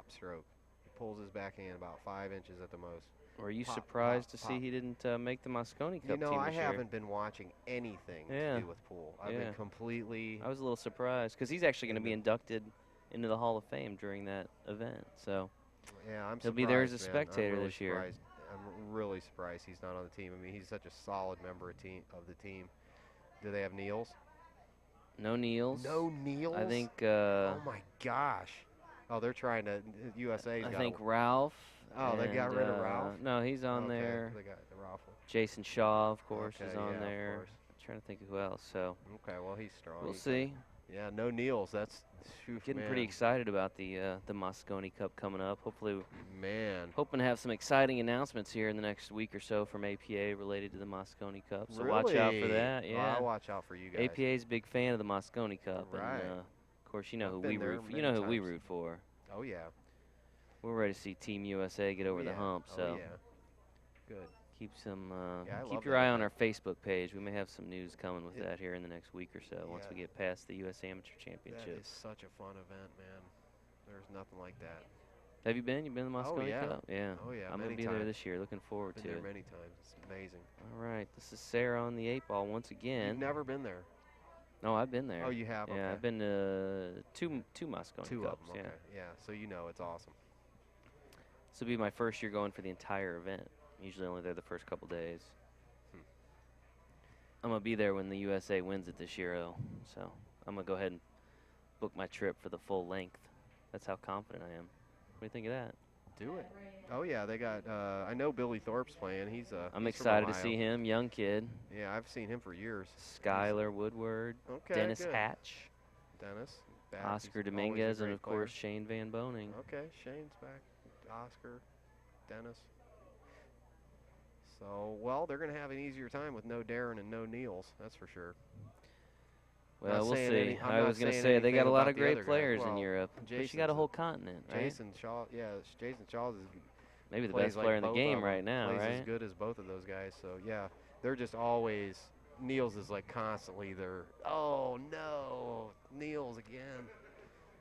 stroke. He pulls his backhand about 5 inches at the most. Were you Pop, surprised pop, to pop. see he didn't make the Mosconi Cup You know, team I this year? haven't been watching anything to do with pool. I've been completely. I was a little surprised because he's actually going to be inducted into the Hall of Fame during that event. So Yeah, I'm surprised. he'll be there as a man. spectator I'm really this year. surprised. I'm really surprised he's not on the team. I mean, he's such a solid member of the team. Do they have Niels? No Niels. No Niels? I think. Oh my gosh. Oh, they're trying to. USA's I got. think Ralph. Oh, they got rid of Ralph? No, he's on Okay, there. They got the Ralph. Jason Shaw, of course, Okay, is on yeah, of there. course. I'm trying to think of who else. So Okay, well he's strong. we'll He's see. Yeah, no Niels. That's Getting man. pretty excited about the Mosconi Cup coming up. Hopefully, Man. hoping to have some exciting announcements here in the next week or so from APA related to the Mosconi Cup. So watch out for that. Well, Yeah, I'll watch out for you guys. APA's a big fan of the Mosconi Cup. Right. And, of course, you know I've who been we there root for. You many know who we times. root for. Oh yeah. We're ready to see Team USA get over the Yeah. hump. Oh, So yeah. Good. keep some Yeah, I keep love your that eye on our event. Facebook page. We may have some news coming with It- that here in the next week or so once we Yeah. get past the U.S. Amateur That Championship. is such a fun event, man. There's nothing like that. Have you been? You've been to the Mosconi yeah. Cup? Yeah. Oh yeah. I'm many gonna be times. there this year. Looking forward Been to there it. many times. It's amazing. All right, this is Sara on the 8-ball once again. You've never been there. No, I've been there. Oh, you have. Yeah, Okay. I've been to two Mosconi Two Cups. of them. Okay. Yeah. So you know it's awesome. This will be my first year going for the entire event. Usually only there the first couple days. I'm gonna be there when the USA wins it this year, though. So I'm gonna go ahead and book my trip for the full length. That's how confident I am. What do you think of that? Do it. Oh yeah, they got. I know Billy Thorpe's playing. He's I'm he's from excited to Ohio. see him, young kid. Yeah, I've seen him for years. Skylar Woodward, Okay. Dennis good. Hatch, Dennis. Back. He's Oscar always a Dominguez, and great of course player. Shane Van Boning. Okay, Shane's back. Oscar, Dennis. So, well, they're going to have an easier time with no Darren and no Niels. That's for sure. Well, Not we'll saying see. any- I'm I not was going to saying say they got anything a lot about of the great other guys. players in Well, Europe. But you got Jason's a whole continent, right? Jason Shaw. Yeah, Jason Shaw's is Maybe the plays best like player in the both game of 'em. right now, plays right? as good as both of those guys. So yeah, they're just always. Niels is like constantly there. Oh no, Niels again.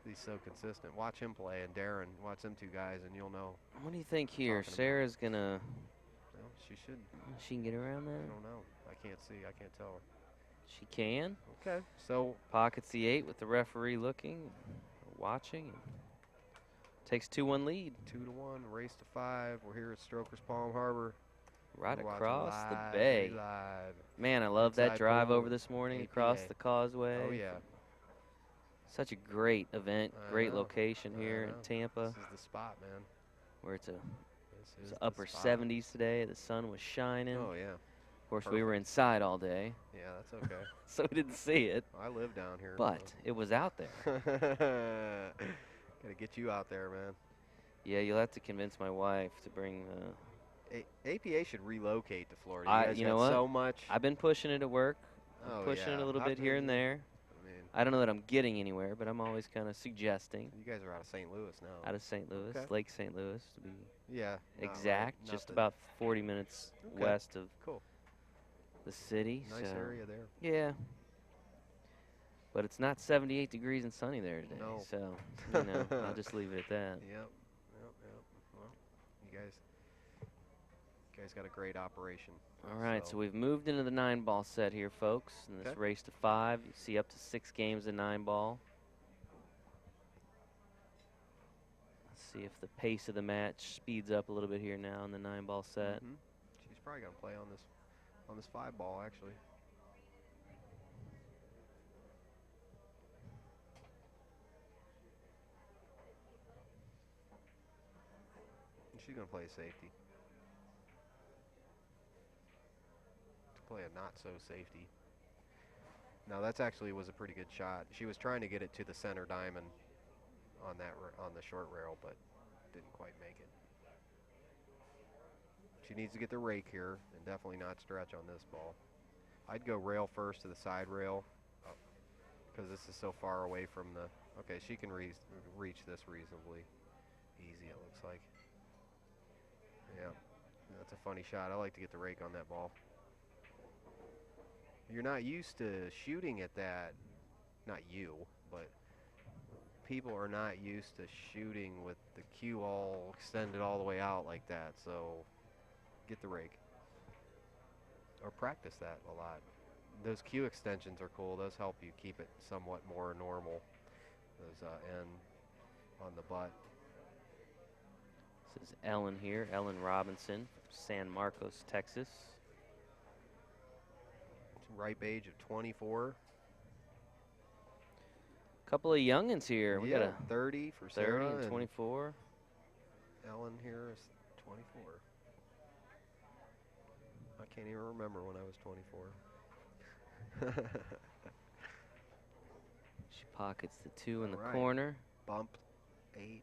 He's so consistent. Watch him play, and Darren. Watch them two guys, and you'll know. What do you think here? Talking about- Sarah's gonna. Well, she should. She can get around I that. don't know. I can't see. I can't tell her. She can. Okay, so Pockets the 8 with the referee looking, watching. Takes 2-1 lead 2-1, race to 5. We're here at Strokers Palm Harbor. right We're watching across the live, bay. Live. Man, I love that Inside drive pool, over this morning across APA. the causeway. Oh yeah. Such a great event, I great know, location I here know. in Tampa, This is the spot, man. where it's This is the upper spot. 70s today. The sun was shining. Oh yeah. Of course, we were perfect. inside all day, Yeah, that's okay. so we didn't see it, I live down here. but it was out there. Gotta get you out there, man. Yeah, you'll have to convince my wife to bring APA should relocate to Florida. You guys You got know what? so much. I've been pushing it at work. Oh, Pushing it yeah. a little How bit here and there. I mean, I don't know that I'm getting anywhere, but I'm always kind of suggesting. you guys are out of St. Louis now. Out of St. Louis, Okay. Lake St. Louis to be Yeah. exact, Not just the- about 40 minutes Okay. west of Cool. the city. Nice so, area there. Yeah. But it's not 78 degrees and sunny there today, No. so I'll just leave it at that. Yep. Well, you guys got a great operation. All right, so we've moved into the 9-ball set here, folks, in this Okay. race to 5. You see up to 6 games of 9-ball. Let's see if the pace of the match speeds up a little bit here now in the 9-ball set. She's probably gonna play on this 5-ball actually. And she's gonna play safety. To play a not so safety. Now that's actually was a pretty good shot. She was trying to get it to the center diamond on the short rail, but didn't quite make it. She needs to get the rake here and definitely not stretch on this ball. I'd go rail first to the side rail because this is so far away from the. Okay, she can reach this reasonably easy, it looks like. Yeah, that's a funny shot. I like to get the rake on that ball. You're not used to shooting at that. Not you, but people are not used to shooting with the cue all extended all the way out like that. So get the rake. Or practice that a lot. Those cue extensions are cool. Those help you keep it somewhat more normal. Those end on the butt. This is Ellen here, Ellen Robinson, San Marcos, Texas. Ripe age of 24. Couple of youngins here. We got a 30 for 30 Sara and 24. Ellen here is 24. I can't even remember when I was 24. She pockets the 2 in the All right. corner. Bump 8.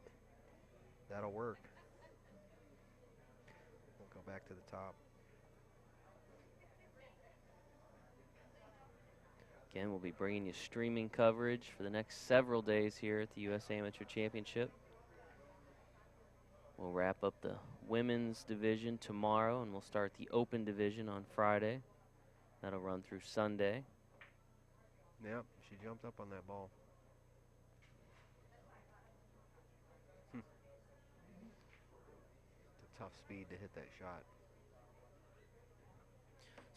That'll work. We'll go back to the top. Again, we'll be bringing you streaming coverage for the next several days here at the U.S. Amateur Championship. We'll wrap up the women's division tomorrow, and we'll start the open division on Friday. That'll run through Sunday. Yep, she jumped up on that ball. It's a tough speed to hit that shot.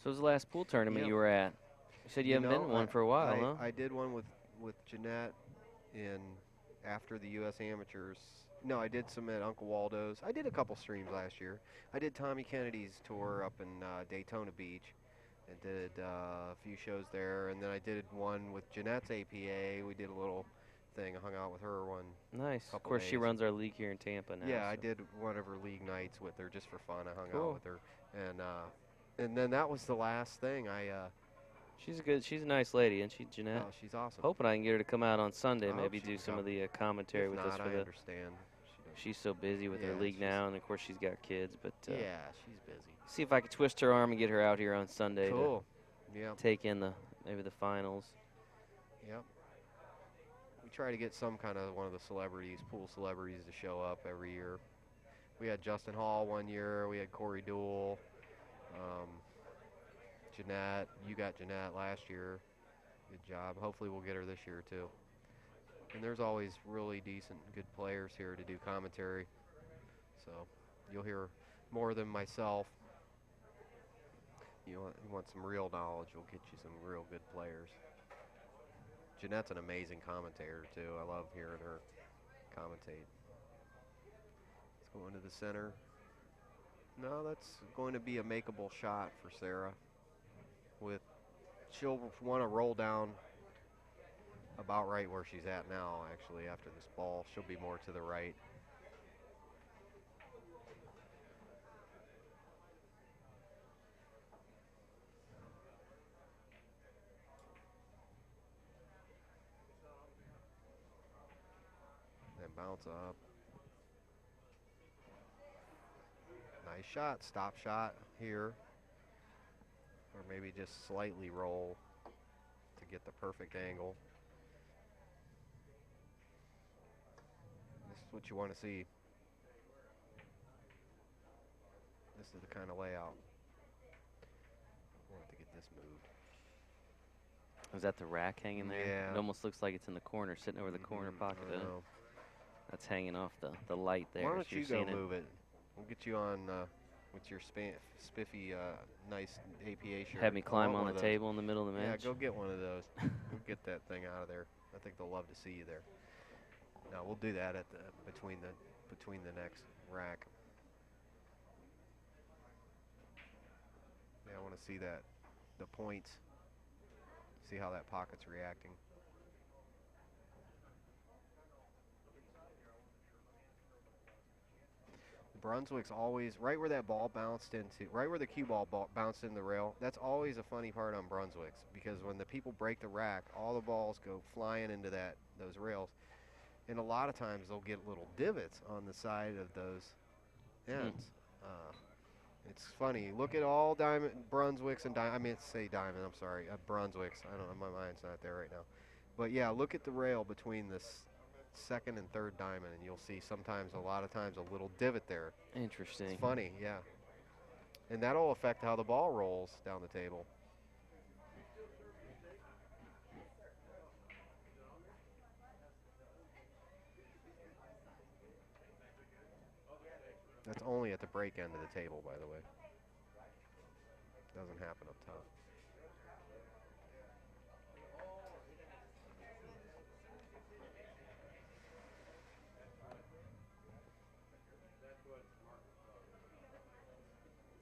So was the last pool tournament Yep. you were at? You said you haven't been in one for a while, huh? I did one with Jeanette after the U.S. Amateurs. No, I did some at Uncle Waldo's. I did a couple streams last year. I did Tommy Kennedy's tour up in Daytona Beach and did a few shows there. And then I did one with Jeanette's APA. We did a little thing. I hung out with her one. Nice. Of couple course, she days. runs our league here in Tampa now. Yeah, I so. did one of her league nights with her just for fun. I hung Cool. out with her. And then that was the last thing. She's a nice lady, isn't she, Jeanette? Oh, she's awesome. Hoping I can get her to come out on Sunday, I hope maybe she do can some come. of the commentary If with not, us for I the. understand. She's so busy with her Yeah, league she's- now, and of course she's got kids. But Yeah, she's busy. see if I can twist her arm and get her out here on Sunday Cool. Yeah. to take in maybe the finals. Yep. We try to get some kind of one of the celebrities, pool celebrities, to show up every year. We had Justin Hall one year. We had Corey Deuel. Jeanette. You got Jeanette last year. Good job. Hopefully we'll get her this year too. And there's always really decent, good players here to do commentary. So you'll hear more than myself. You want some real knowledge, we'll get you some real good players. Jeanette's an amazing commentator too. I love hearing her commentate. Let's go into the center. No, that's going to be a makeable shot for Sara. She'll want to roll down about right where she's at now, actually, after this ball. She'll be more to the right. Then bounce up. Nice shot, stop shot here. Or maybe just slightly roll to get the perfect angle. This is what you want to see. This is the kind of layout. I want to get this moved. Is that the rack hanging there? Yeah. It almost looks like it's in the corner, sitting over the corner pocket. I know. That's hanging off the light there. Why so don't you you're go seeing move it? We'll get you on with your spiffy, nice APA shirt. Have me I climb want on one the of those. table in the middle of the match? Yeah, go get one of those. Go get that thing out of there. I think they'll love to see you there. No, we'll do that at the between the next rack. Yeah, I want to see that, the points. See how that pocket's reacting. Brunswick's always right where that ball bounced into, right where the cue ball bounced into the rail. That's always a funny part on Brunswick's, because when the people break the rack, all the balls go flying into those rails, and a lot of times they'll get little divots on the side of those ends. It's funny. Look at all Brunswicks and I mean, say diamond. I'm sorry, Brunswicks. I don't know. My mind's not there right now. But yeah, look at the rail between this second and third diamond, and you'll see sometimes, a lot of times, a little divot there. Interesting. It's funny, yeah. And that'll affect how the ball rolls down the table. That's only at the break end of the table, by the way. Doesn't happen up top.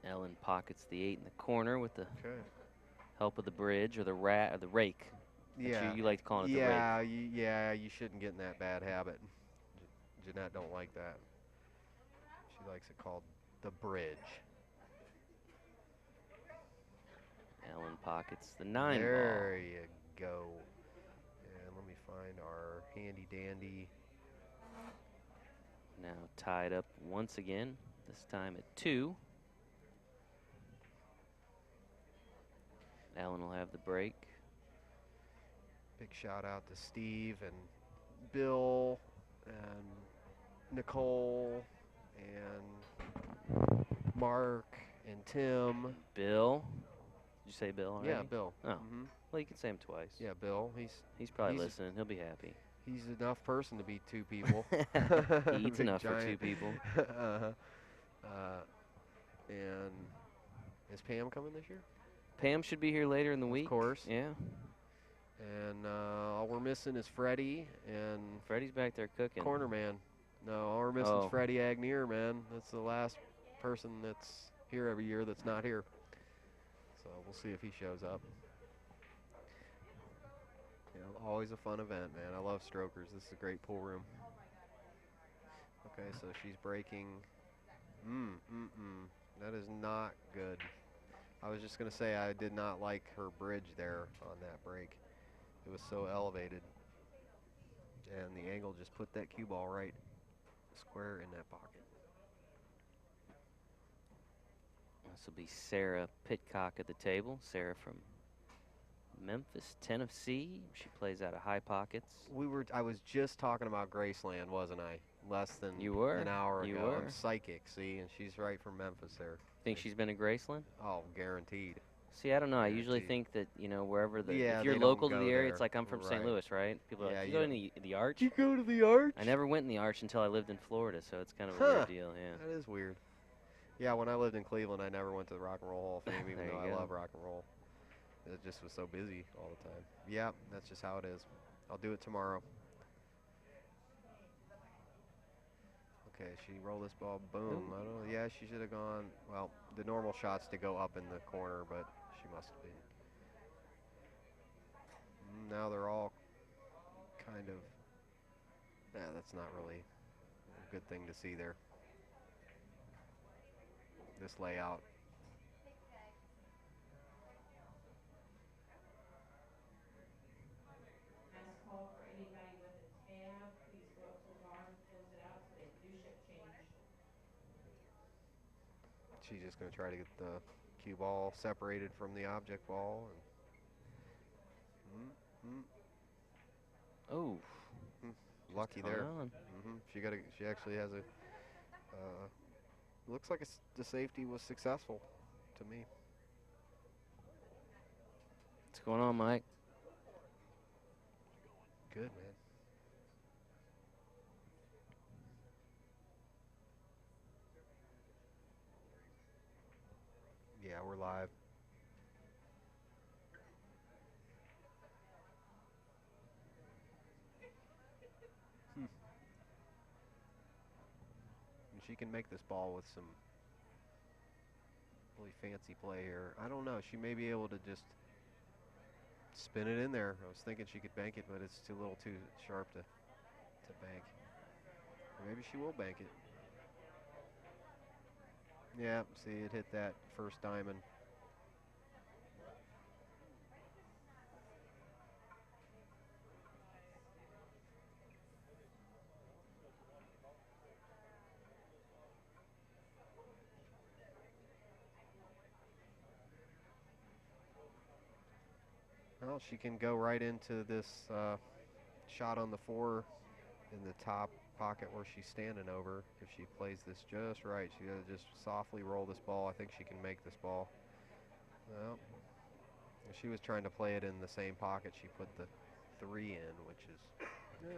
Ellen pockets the 8 in the corner with the Okay. help of the bridge or the rake. Yeah. You like to call it the rake. Yeah, you shouldn't get in that bad habit. Jeanette don't like that. She likes it called the bridge. Ellen pockets the 9 There ball. you go. And let me find our handy dandy. Now tied up once again, this time at 2. Ellen will have the break. Big shout out to Steve and Bill and Nicole and Mark and Tim. Bill. Did you say Bill already? Yeah, Bill. Oh. Well, you can say him twice. Yeah, Bill. He's probably listening. He'll be happy. He's enough person to be 2 people. He eats Big enough for 2 giant. people. And is Pam coming this year? Pam should be here later in the week. Of course. Yeah. And all we're missing is Freddie and Freddie's back there cooking. Corner Man. No, all we're missing is Freddie Agneer, man. That's the last person that's here every year that's not here. So we'll see if he shows up. Yeah, always a fun event, man. I love strokers. This is a great pool room. Okay, so she's breaking. That is not good. I was just going to say I did not like her bridge there on that break. It was so elevated. And the angle just put that cue ball right square in that pocket. This will be Sara Pitcock at the table. Sara from Memphis, Tennessee. She plays out of high pockets. I was just talking about Graceland, wasn't I? Less than an hour You ago. were. I'm psychic, see, and she's right from Memphis there. Think she's been to Graceland? Oh, guaranteed. See, I don't know. I usually Guaranteed. think that, wherever if they you're don't local to go the area, there. it's like I'm from St. Right. Louis, right? People are Yeah, like, you you go to the Arch? You go to the Arch? I never went in the Arch until I lived in Florida, so it's kind of a weird deal, yeah. That is weird. Yeah, when I lived in Cleveland, I never went to the Rock and Roll Hall of Fame, even There though you I go. love rock and roll. It just was so busy all the time. Yeah, that's just how it is. I'll do it tomorrow. Okay, she rolled this ball, boom. I don't know. Yeah, she should have gone. Well, the normal shot's to go up in the corner, but she must have been. Now they're all kind of. Yeah, that's not really a good thing to see there. This layout. She's just going to try to get the cue ball separated from the object ball. And Oh, lucky there. She actually has a. Looks like the safety was successful to me. what's going on, Mike? Good, man. Yeah, we're live. And she can make this ball with some really fancy play here. I don't know. She may be able to just spin it in there. I was thinking she could bank it, but it's too little too sharp to bank. Or maybe she will bank it. Yeah, see, it hit that first diamond. Well, she can go right into this shot on the 4 in the top pocket where she's standing over. If she plays this just right, she got to just softly roll this ball. I think she can make this ball. Well, if she was trying to play it in the same pocket, she put the 3 in, which is,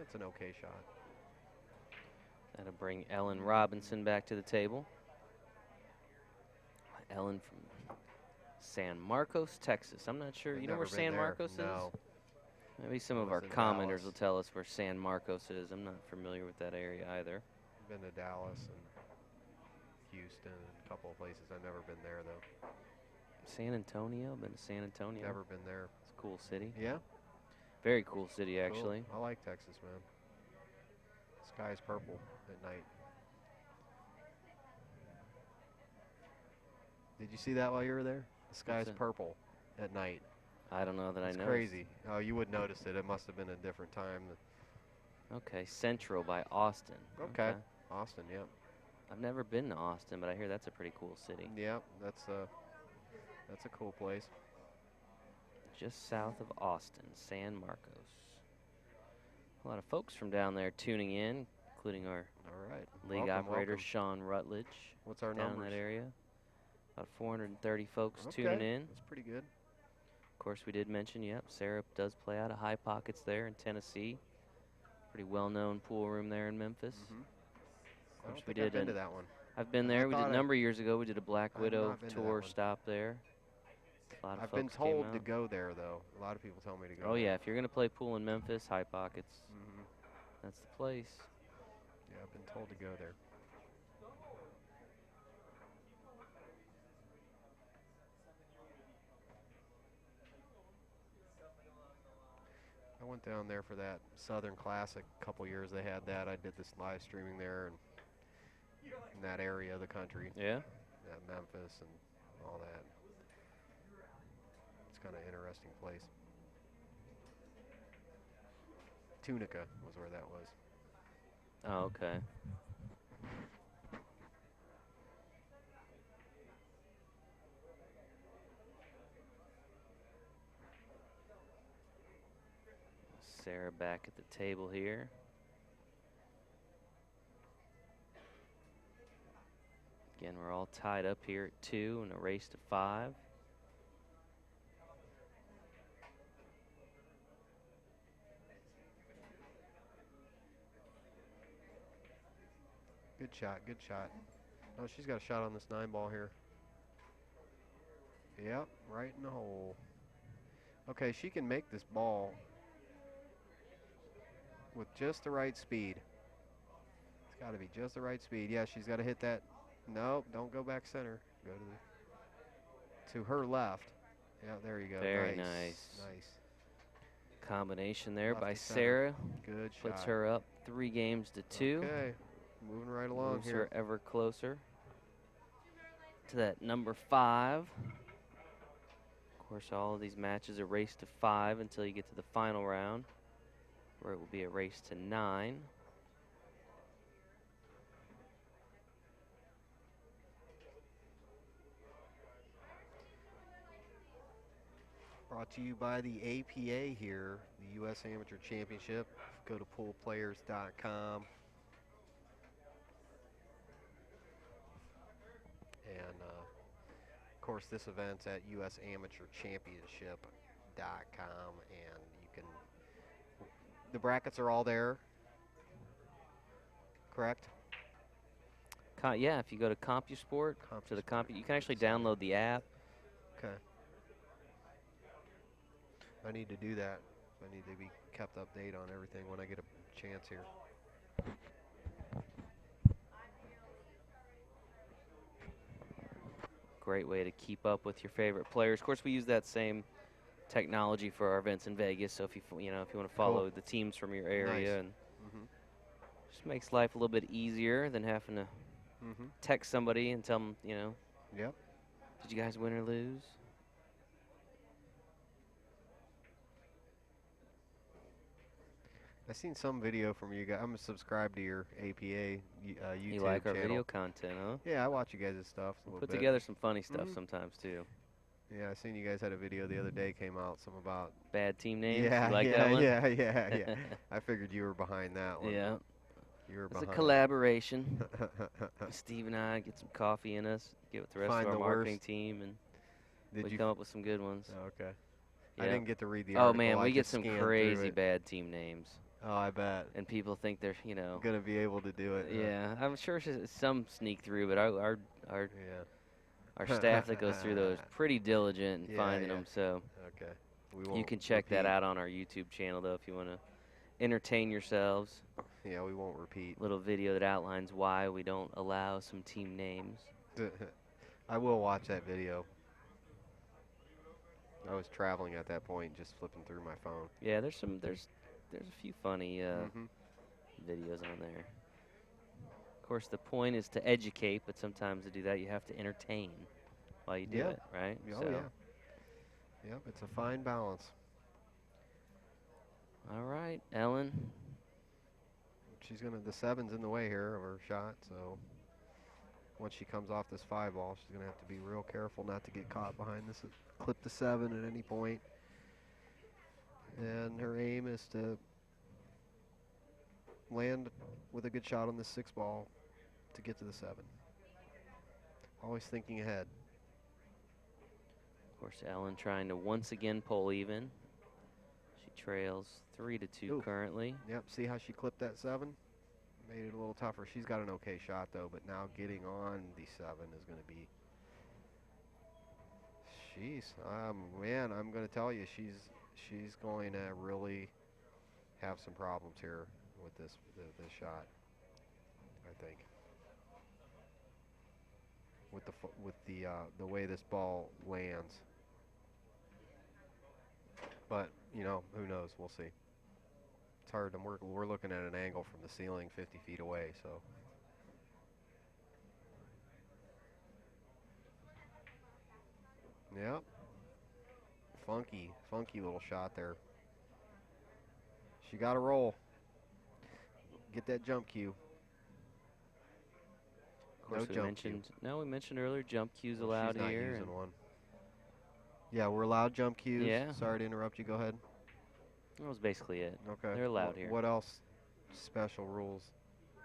it's an okay shot. That'll bring Ellen Robinson back to the table. Ellen from San Marcos, Texas. I'm not sure. You know where San Marcos is? No. Maybe some of our commenters will tell us where San Marcos is. I'm not familiar with that area either. Been to Dallas and Houston and a couple of places. I've never been there, though. San Antonio? Been to San Antonio. Never been there. It's a cool city. Yeah? Very cool city, actually. Cool. I like Texas, man. Sky's purple at night. Did you see that while you were there? The sky's purple at night. I don't know that I know. It's crazy. Oh, you would notice it. It must have been a different time. Okay, Central by Austin. Okay. Austin, yep. I've never been to Austin, but I hear that's a pretty cool city. Yep, that's a cool place. Just south of Austin, San Marcos. A lot of folks from down there tuning in, including our league operator, Sean Rutledge. What's our down numbers? in that area? About 430 folks tuning in. That's pretty good. Of course, we did mention, Sara does play out of High Pockets there in Tennessee. Pretty well-known pool room there in Memphis. I don't think I've been to that one. I've been there. We did a number of years ago. We did a Black Widow tour stop there. A lot of I've folks been told came to out. go there, though. A lot of people tell me to go. Oh, there. yeah. If you're going to play pool in Memphis, High Pockets, that's the place. Yeah, I've been told to go there. I went down there for that Southern Classic a couple years. They had that. I did this live streaming there and in that area of the country. Yeah? Yeah, Memphis and all that. It's kind of an interesting place. Tunica was where that was. Oh, okay. Sara back at the table here. Again, we're all tied up here at 2 in a race to 5. Good shot, good shot. Oh, she's got a shot on this 9 ball here. Yep, right in the hole. Okay, she can make this ball with just the right speed. It's got to be just the right speed. Yeah, she's got to hit that. Nope, don't go back center. Go to her left. Yeah, there you go. Very nice. nice. Combination there Left by to center. Sara. Good shot. Puts her up 3 games to 2. Okay, moving right along Moves here. her ever closer to that number 5. Of course, all of these matches are race to 5 until you get to the final round, where it will be a race to 9. Brought to you by the APA here, the U.S. Amateur Championship. Go to poolplayers.com. And, of course, this event's at USAmateurChampionship.com. And you can, the brackets are all there, correct? Yeah, if you go to CompuSport, you can actually download the app. Okay. I need to do that. I need to be kept update on everything when I get a chance here. Great way to keep up with your favorite players. Of course, we use that same technology for our events in Vegas. So if you want to follow the teams from your area, and just makes life a little bit easier than having to text somebody and tell them, Yep. Did you guys win or lose? I seen some video from you guys. I'm subscribed to your APA YouTube You like our channel. video content, huh? Yeah, I watch you guys' stuff a little Put bit. together some funny stuff sometimes too. Yeah, I seen you guys had a video the other day came out, some about bad team names. Yeah, you like that one? yeah. I figured you were behind that one. Yeah. You were It's behind a collaboration. Steve and I get some coffee in us, get with the rest of our marketing team, and we come up with some good ones. Oh, okay. Yeah. I didn't get to read the Oh article. man, I we get just some scanned crazy through it. bad team names. Oh, I bet. And people think they're, gonna be able to do it. Yeah, I'm sure some sneak through, but our staff that goes through those pretty diligent in finding them. So okay, you can check that out on our YouTube channel though if you want to entertain yourselves. Yeah, we won't repeat. Little video that outlines why we don't allow some team names. I will watch that video. I was traveling at that point, just flipping through my phone. Yeah, there's a few funny videos on there. Of course, the point is to educate, but sometimes to do that, you have to entertain while you do it, right? Oh, yeah. Yep, it's a fine balance. All right, Ellen. She's the 7's in the way here of her shot, so once she comes off this 5 ball, she's gonna have to be real careful not to get caught behind this, clip the 7 at any point. And her aim is to land with a good shot on this 6 ball to get to the 7. Always thinking ahead. Of course, Ellen trying to once again pull even. She trails 3-2 currently. Yep, see how she clipped that 7? Made it a little tougher. She's got an okay shot though, but now getting on the 7 is going to be. Man, I'm going to tell you, she's going to really have some problems here with this shot. I think with the way this ball lands. But who knows? We'll see. It's hard. We're looking at an angle from the ceiling 50 feet away, so. Yep. Funky little shot there. She got a roll. Get that jump cue. Of course, we mentioned earlier jump cues allowed she's not here. Using one. Yeah, we're allowed jump cues. Yeah. Sorry to interrupt you. Go ahead. That was basically it. Okay. They're allowed here. What else? Special rules?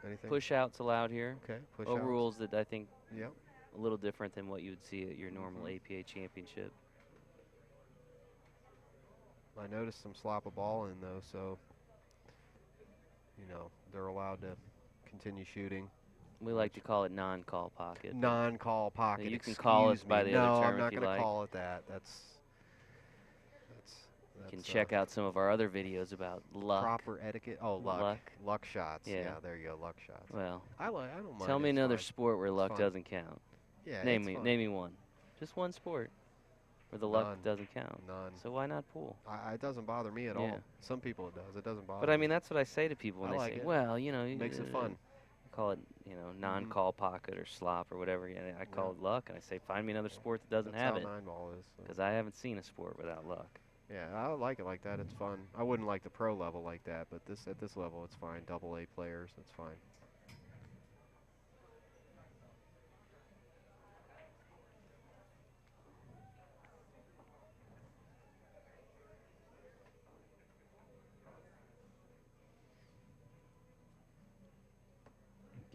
Anything? Push outs allowed here. Okay. Push outs. Rules that I think Yep. a little different than what you would see at your normal APA championship. I noticed some slop a ball in though, so they're allowed to continue shooting. We like to call it non-call pocket. Non-call pocket. You can call it by the other term I'm not if you going to like. call it that. That's you can check out some of our other videos about luck. Proper etiquette. Oh, luck shots. Yeah, there you go, luck shots. Well, I don't mind. Tell me another sport where luck doesn't count. Yeah, name me one. Just one sport where the luck doesn't count. None. So why not pool? It doesn't bother me at all. Some people it does. It doesn't bother. But I mean, that's what I say to people when they say, "Well, it makes it fun." Call it, non-call pocket or slop or whatever. I call it luck, and I say, find me another sport that doesn't have it. That's how 9-ball is. Because I haven't seen a sport without luck. Yeah, I like it like that. It's fun. I wouldn't like the pro level like that, but at this level, it's fine. AA players, it's fine.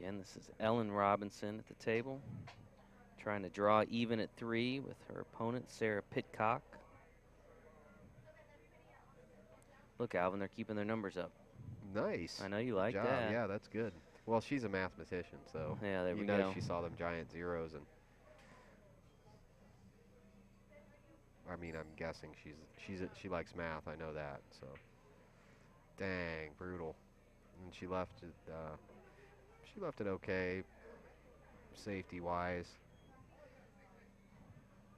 Again, this is Ellen Robinson at the table, trying to draw even at 3 with her opponent, Sara Pitcock. Look, Alvin, they're keeping their numbers up. Nice. I know you Good like job. that. Yeah, that's good. Well, she's a mathematician, so yeah, there you we know go. she saw them giant zeros, and I mean, I'm guessing she likes math. I know that. So, dang, brutal. And she left it. She left it okay, safety-wise.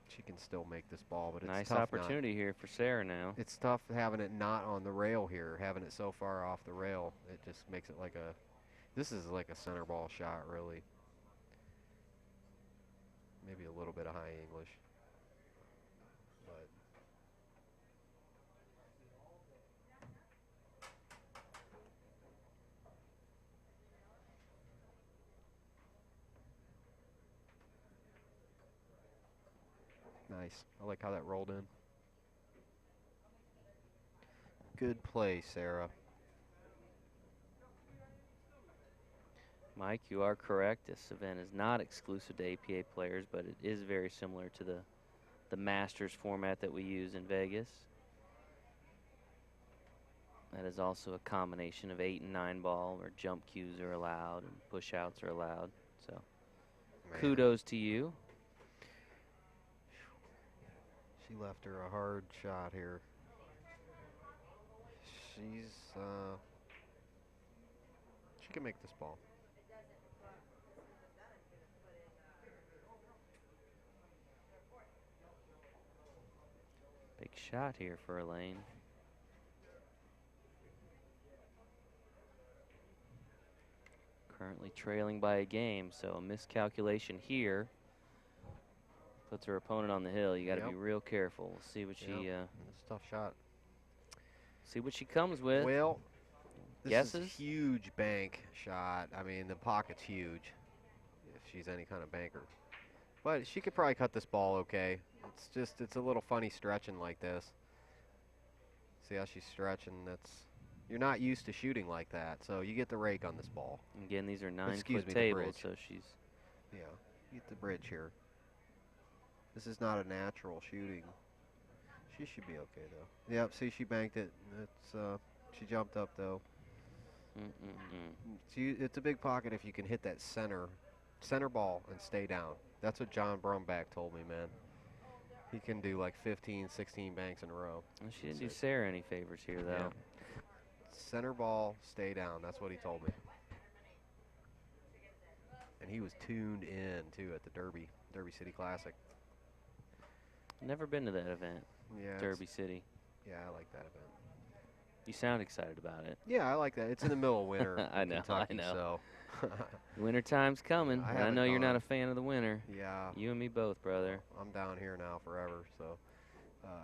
She can still make this ball, but it's Nice tough opportunity here for Sara now. It's tough having it not on the rail here, having it so far off the rail. It just makes it like a, this is like a center ball shot, really. Maybe a little bit of high English. But nice. I like how that rolled in. Good play, Sara. Mike, you are correct. This event is not exclusive to APA players, but it is very similar to the Masters format that we use in Vegas. That is also a combination of 8 and 9 ball, where jump cues are allowed and push outs are allowed. So, Man, kudos to you. she left her a hard shot here. She can make this ball. Big shot here for Elaine. Currently trailing by a game, so a miscalculation here puts her opponent on the hill. You got to be real careful. We'll see what she. It's a tough shot. See what she comes with. Well, this Guesses? is a huge bank shot. I mean, the pocket's huge if she's any kind of banker. But she could probably cut this ball okay. It's a little funny stretching like this. See how she's stretching? You're not used to shooting like that, so you get the rake on this ball. Again, these are 9-foot the tables, bridge. so she's. Yeah, you get the bridge here. This is not a natural shooting. She should be okay though. Yep, see, she banked it. She jumped up though. It's a big pocket if you can hit that center ball and stay down. That's what John Brumback told me, man. He can do like 15, 16 banks in a row. Well, she didn't do Sara any favors here, though. Yeah. Center ball, stay down. That's what he told me. And he was tuned in, too, at the Derby City Classic. Never been to that event, Yeah. Derby City. Yeah, I like that event. You sound excited about it. Yeah, I like that. It's in the middle of winter. I in know, Kentucky, I know. So. Winter time's coming. I I haven't know you're not gone. a fan of the winter. Yeah. You and me both, brother. I'm down here now forever, so.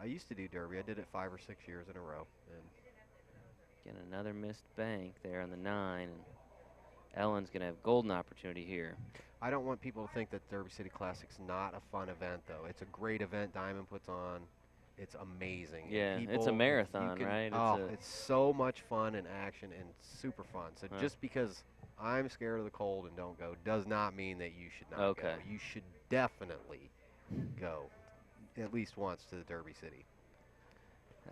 I used to do Derby. I did it 5 or 6 years in a row. And Again, another missed bank there on the 9. And Ellen's going to have golden opportunity here. I don't want people to think that Derby City Classic's not a fun event, though. It's a great event Diamond puts on. It's amazing. Yeah, it's a marathon, right? It's so much fun and action and super fun. So just because I'm scared of the cold and don't go does not mean that you should not go. You should definitely go at least once to the Derby City.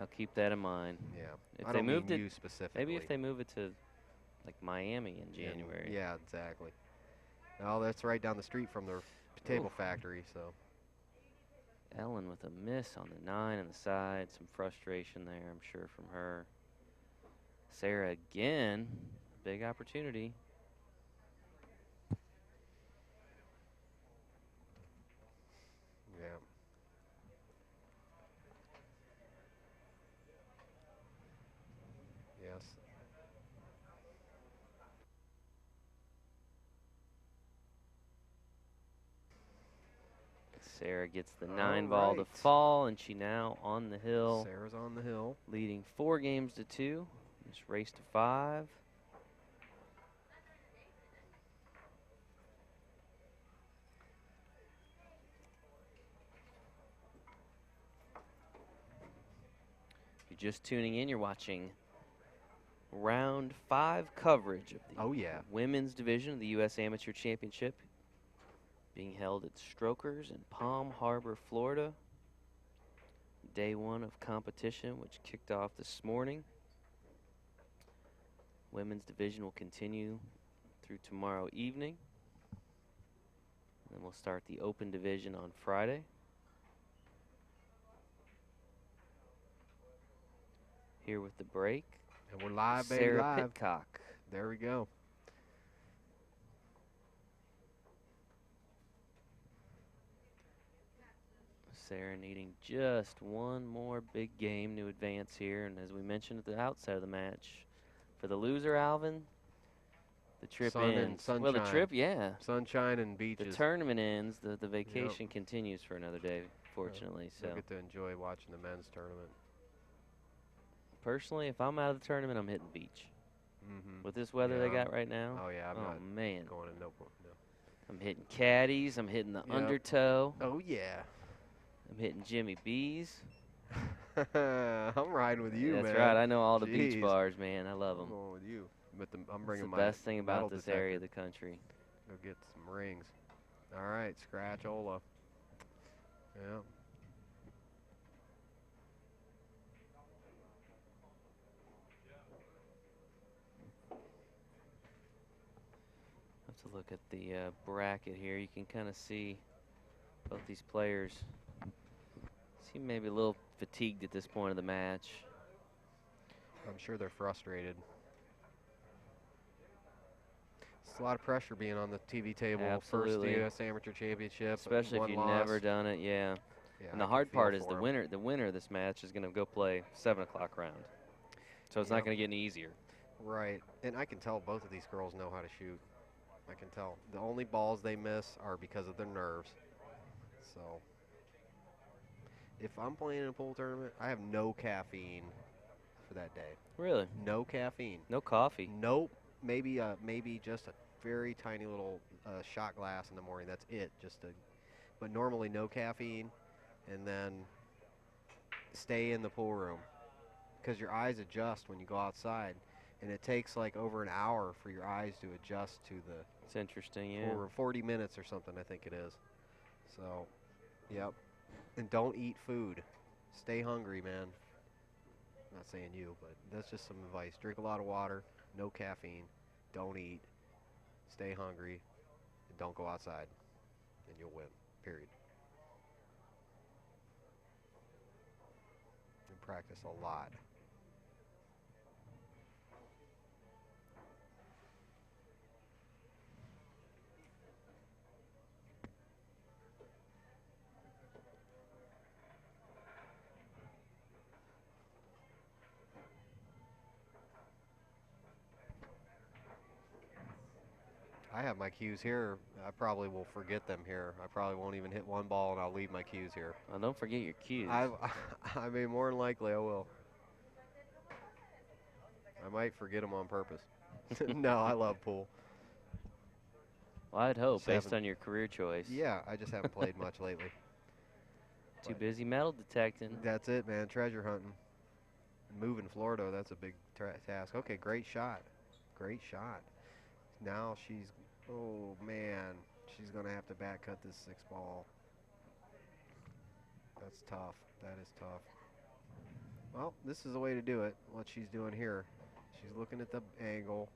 I'll keep that in mind. Yeah. If I they don't moved mean it, you specifically. maybe if they move it to like Miami in January. Yeah, exactly. Oh, that's right down the street from the table factory, so. Ellen with a miss on the 9 and the side. Some frustration there, I'm sure, from her. Sara again. Big opportunity. Yeah. Yes. Sara gets the 9 ball to fall, and she now on the hill. Sara's on the hill. Leading 4 games to 2. This race to 5. If you're just tuning in, you're watching round 5 coverage of the yeah. women's division of the U.S. Amateur Championship being held at Strokers in Palm Harbor, Florida. Day 1 of competition, which kicked off this morning. Women's division will continue through tomorrow evening. Then we'll start the open division on Friday. Here with the break, And we're live, baby, Sara live. Pitcock. There we go. Sara needing just one more big game to advance here. And as we mentioned at the outset of the match, for the loser, Alvin, the trip Sun and ends. sunshine. Well, the trip, yeah. Sunshine and beaches. The tournament ends. The vacation continues for another day, fortunately. You'll So get to enjoy watching the men's tournament. personally, if I'm out of the tournament, I'm hitting the beach. Mm-hmm. With this weather they Yeah. got right now, Oh, yeah. I'm oh not man, going to no. I'm hitting caddies. I'm hitting the Yep. undertow. Oh, yeah. I'm hitting Jimmy B's. I'm riding with you, That's man. right. I know all the beach Jeez. bars, man. I love I'm them. going with you. But I'm That's bringing the my best thing metal about this detector. area of the country. Go get some rings. All right, Scratch-ola. Yeah. Have to look at the bracket here. You can kind of see both these players seem maybe a little fatigued at this point of the match. I'm sure they're frustrated. It's a lot of pressure being on the TV table. Absolutely. First U.S. Amateur Championship. Especially if one you've loss. never done it, yeah. Yeah, And the I can hard feel part is for the 'em. winner. The winner of this match is going to go play 7 o'clock round. So it's not Yep. going to get any easier. Right, and I can tell both of these girls know how to shoot. I can tell. The only balls they miss are because of their nerves. So, if I'm playing in a pool tournament, I have no caffeine for that day. Really? No caffeine. No coffee. Nope. Maybe just a very tiny little shot glass in the morning. That's it. But normally no caffeine, and then stay in the pool room because your eyes adjust when you go outside, and it takes like over an hour for your eyes to adjust to the It's interesting, yeah. pool room. 40 minutes or something, I think it is. So, yep. And don't eat food. Stay hungry, man. I'm not saying you, but that's just some advice. Drink a lot of water, no caffeine, don't eat, stay hungry, and don't go outside, and you'll win, period. And practice a lot. I have my cues here. I probably will forget them here. I probably won't even hit one ball, and I'll leave my cues here. Well, don't forget your cues. I mean, more than likely I will. I might forget them on purpose. No, I love pool. Well, I'd hope, based 7. on your career choice. Yeah, I just haven't played much lately. Too busy metal detecting. That's it, man. Treasure hunting. Moving Florida, that's a big task. Okay, great shot. Great shot. Now she's, oh man, she's going to have to back cut this 6 ball. That's tough. That is tough. Well, this is the way to do it, what she's doing here. She's looking at the angle,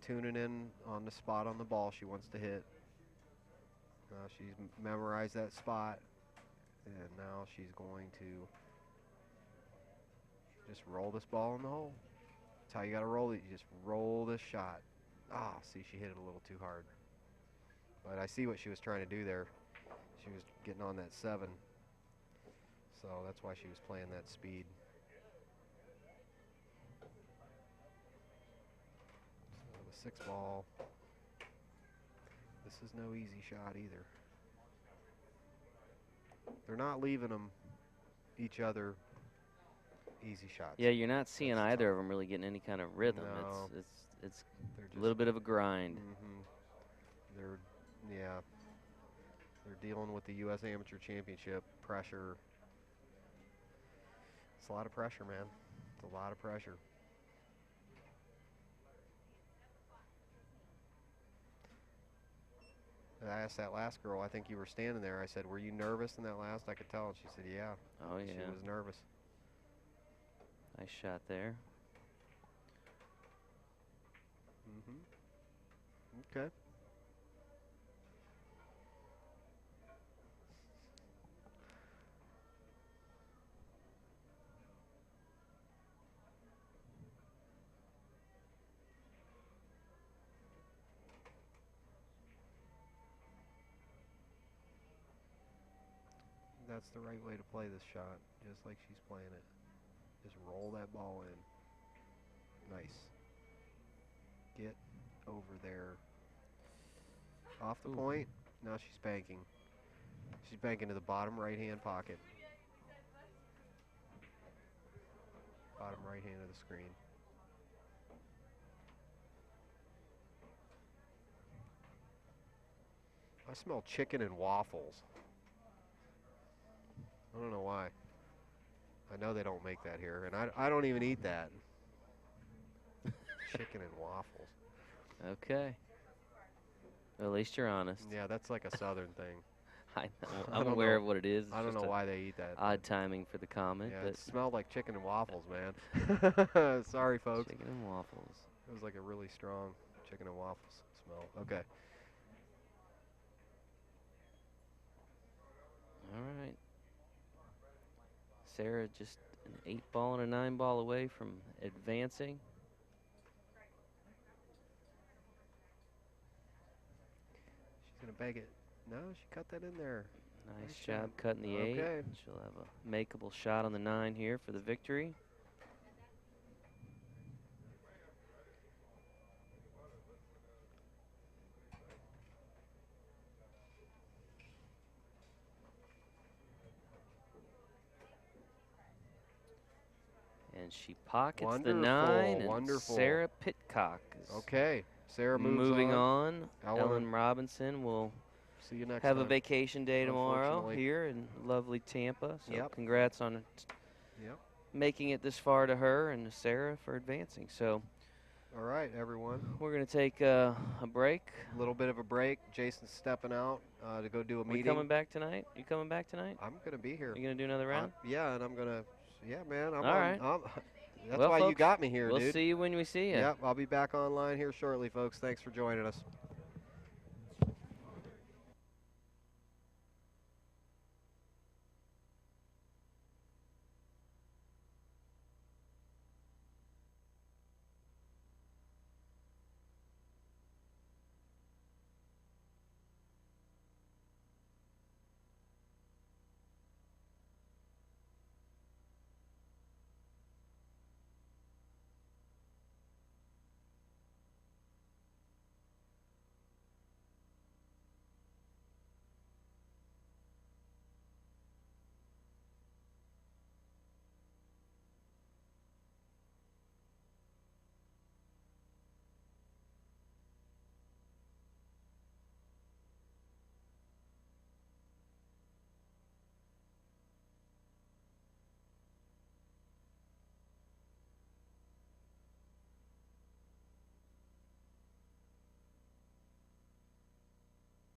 tuning in on the spot on the ball she wants to hit. Now she's memorized that spot, and now she's going to just roll this ball in the hole. That's how you got to roll it. You just roll this shot. Ah, see, she hit it a little too hard. But I see what she was trying to do there. She was getting on that 7. So that's why she was playing that speed. So the 6 ball. This is no easy shot either. They're not leaving them each other easy shots. Yeah, you're not seeing That's either tough. of them really getting any kind of rhythm. No. It's They're a little bit of a grind. They're dealing with the U.S. Amateur Championship pressure. It's a lot of pressure, man. It's a lot of pressure. I asked that last girl, I think you were standing there. I said, were you nervous in that last? I could tell. And she said, yeah. Oh, yeah. She was nervous. Nice shot there. Okay. That's the right way to play this shot, just like she's playing it. Just roll that ball in. Nice. Get over there. Off the point. Now she's banking. She's banking to the bottom right-hand pocket. Bottom right hand of the screen. I smell chicken and waffles. I don't know why. I know they don't make that here, and I don't even eat that. Chicken and waffles. Okay. Well, at least you're honest. Yeah, that's like a southern thing. I know. I'm aware of what it is. It's I don't just know why they eat that. Odd timing for the comment. Yeah, but it smelled like chicken and waffles, man. Sorry, folks. Chicken and waffles. It was like a really strong chicken and waffles smell. Okay. All right. Sara just an 8-ball and a 9-ball away from advancing. She's going to beg it. No, she cut that in there. Nice job cutting the 8. Okay. She'll have a makeable shot on the 9 here for the victory. And she pockets Wonderful, the 9. And wonderful. Sara Pitcock is Okay. Sara moves moving on. Ellen Ellen Robinson will see you next have time. a vacation day tomorrow Unfortunately. here in lovely Tampa. So Yep. congrats on making it this far to her and to Sara for advancing. So All right, everyone. we're going to take a break. A little bit of a break. Jason's stepping out to go do a We meeting. coming back tonight? You coming back tonight? I'm going to be here. You going to do another round? Yeah, and I'm going to, man. All right. That's Well, why you folks, got me here, we'll dude. see you when we see you. Yep, I'll be back online here shortly, folks. Thanks for joining us.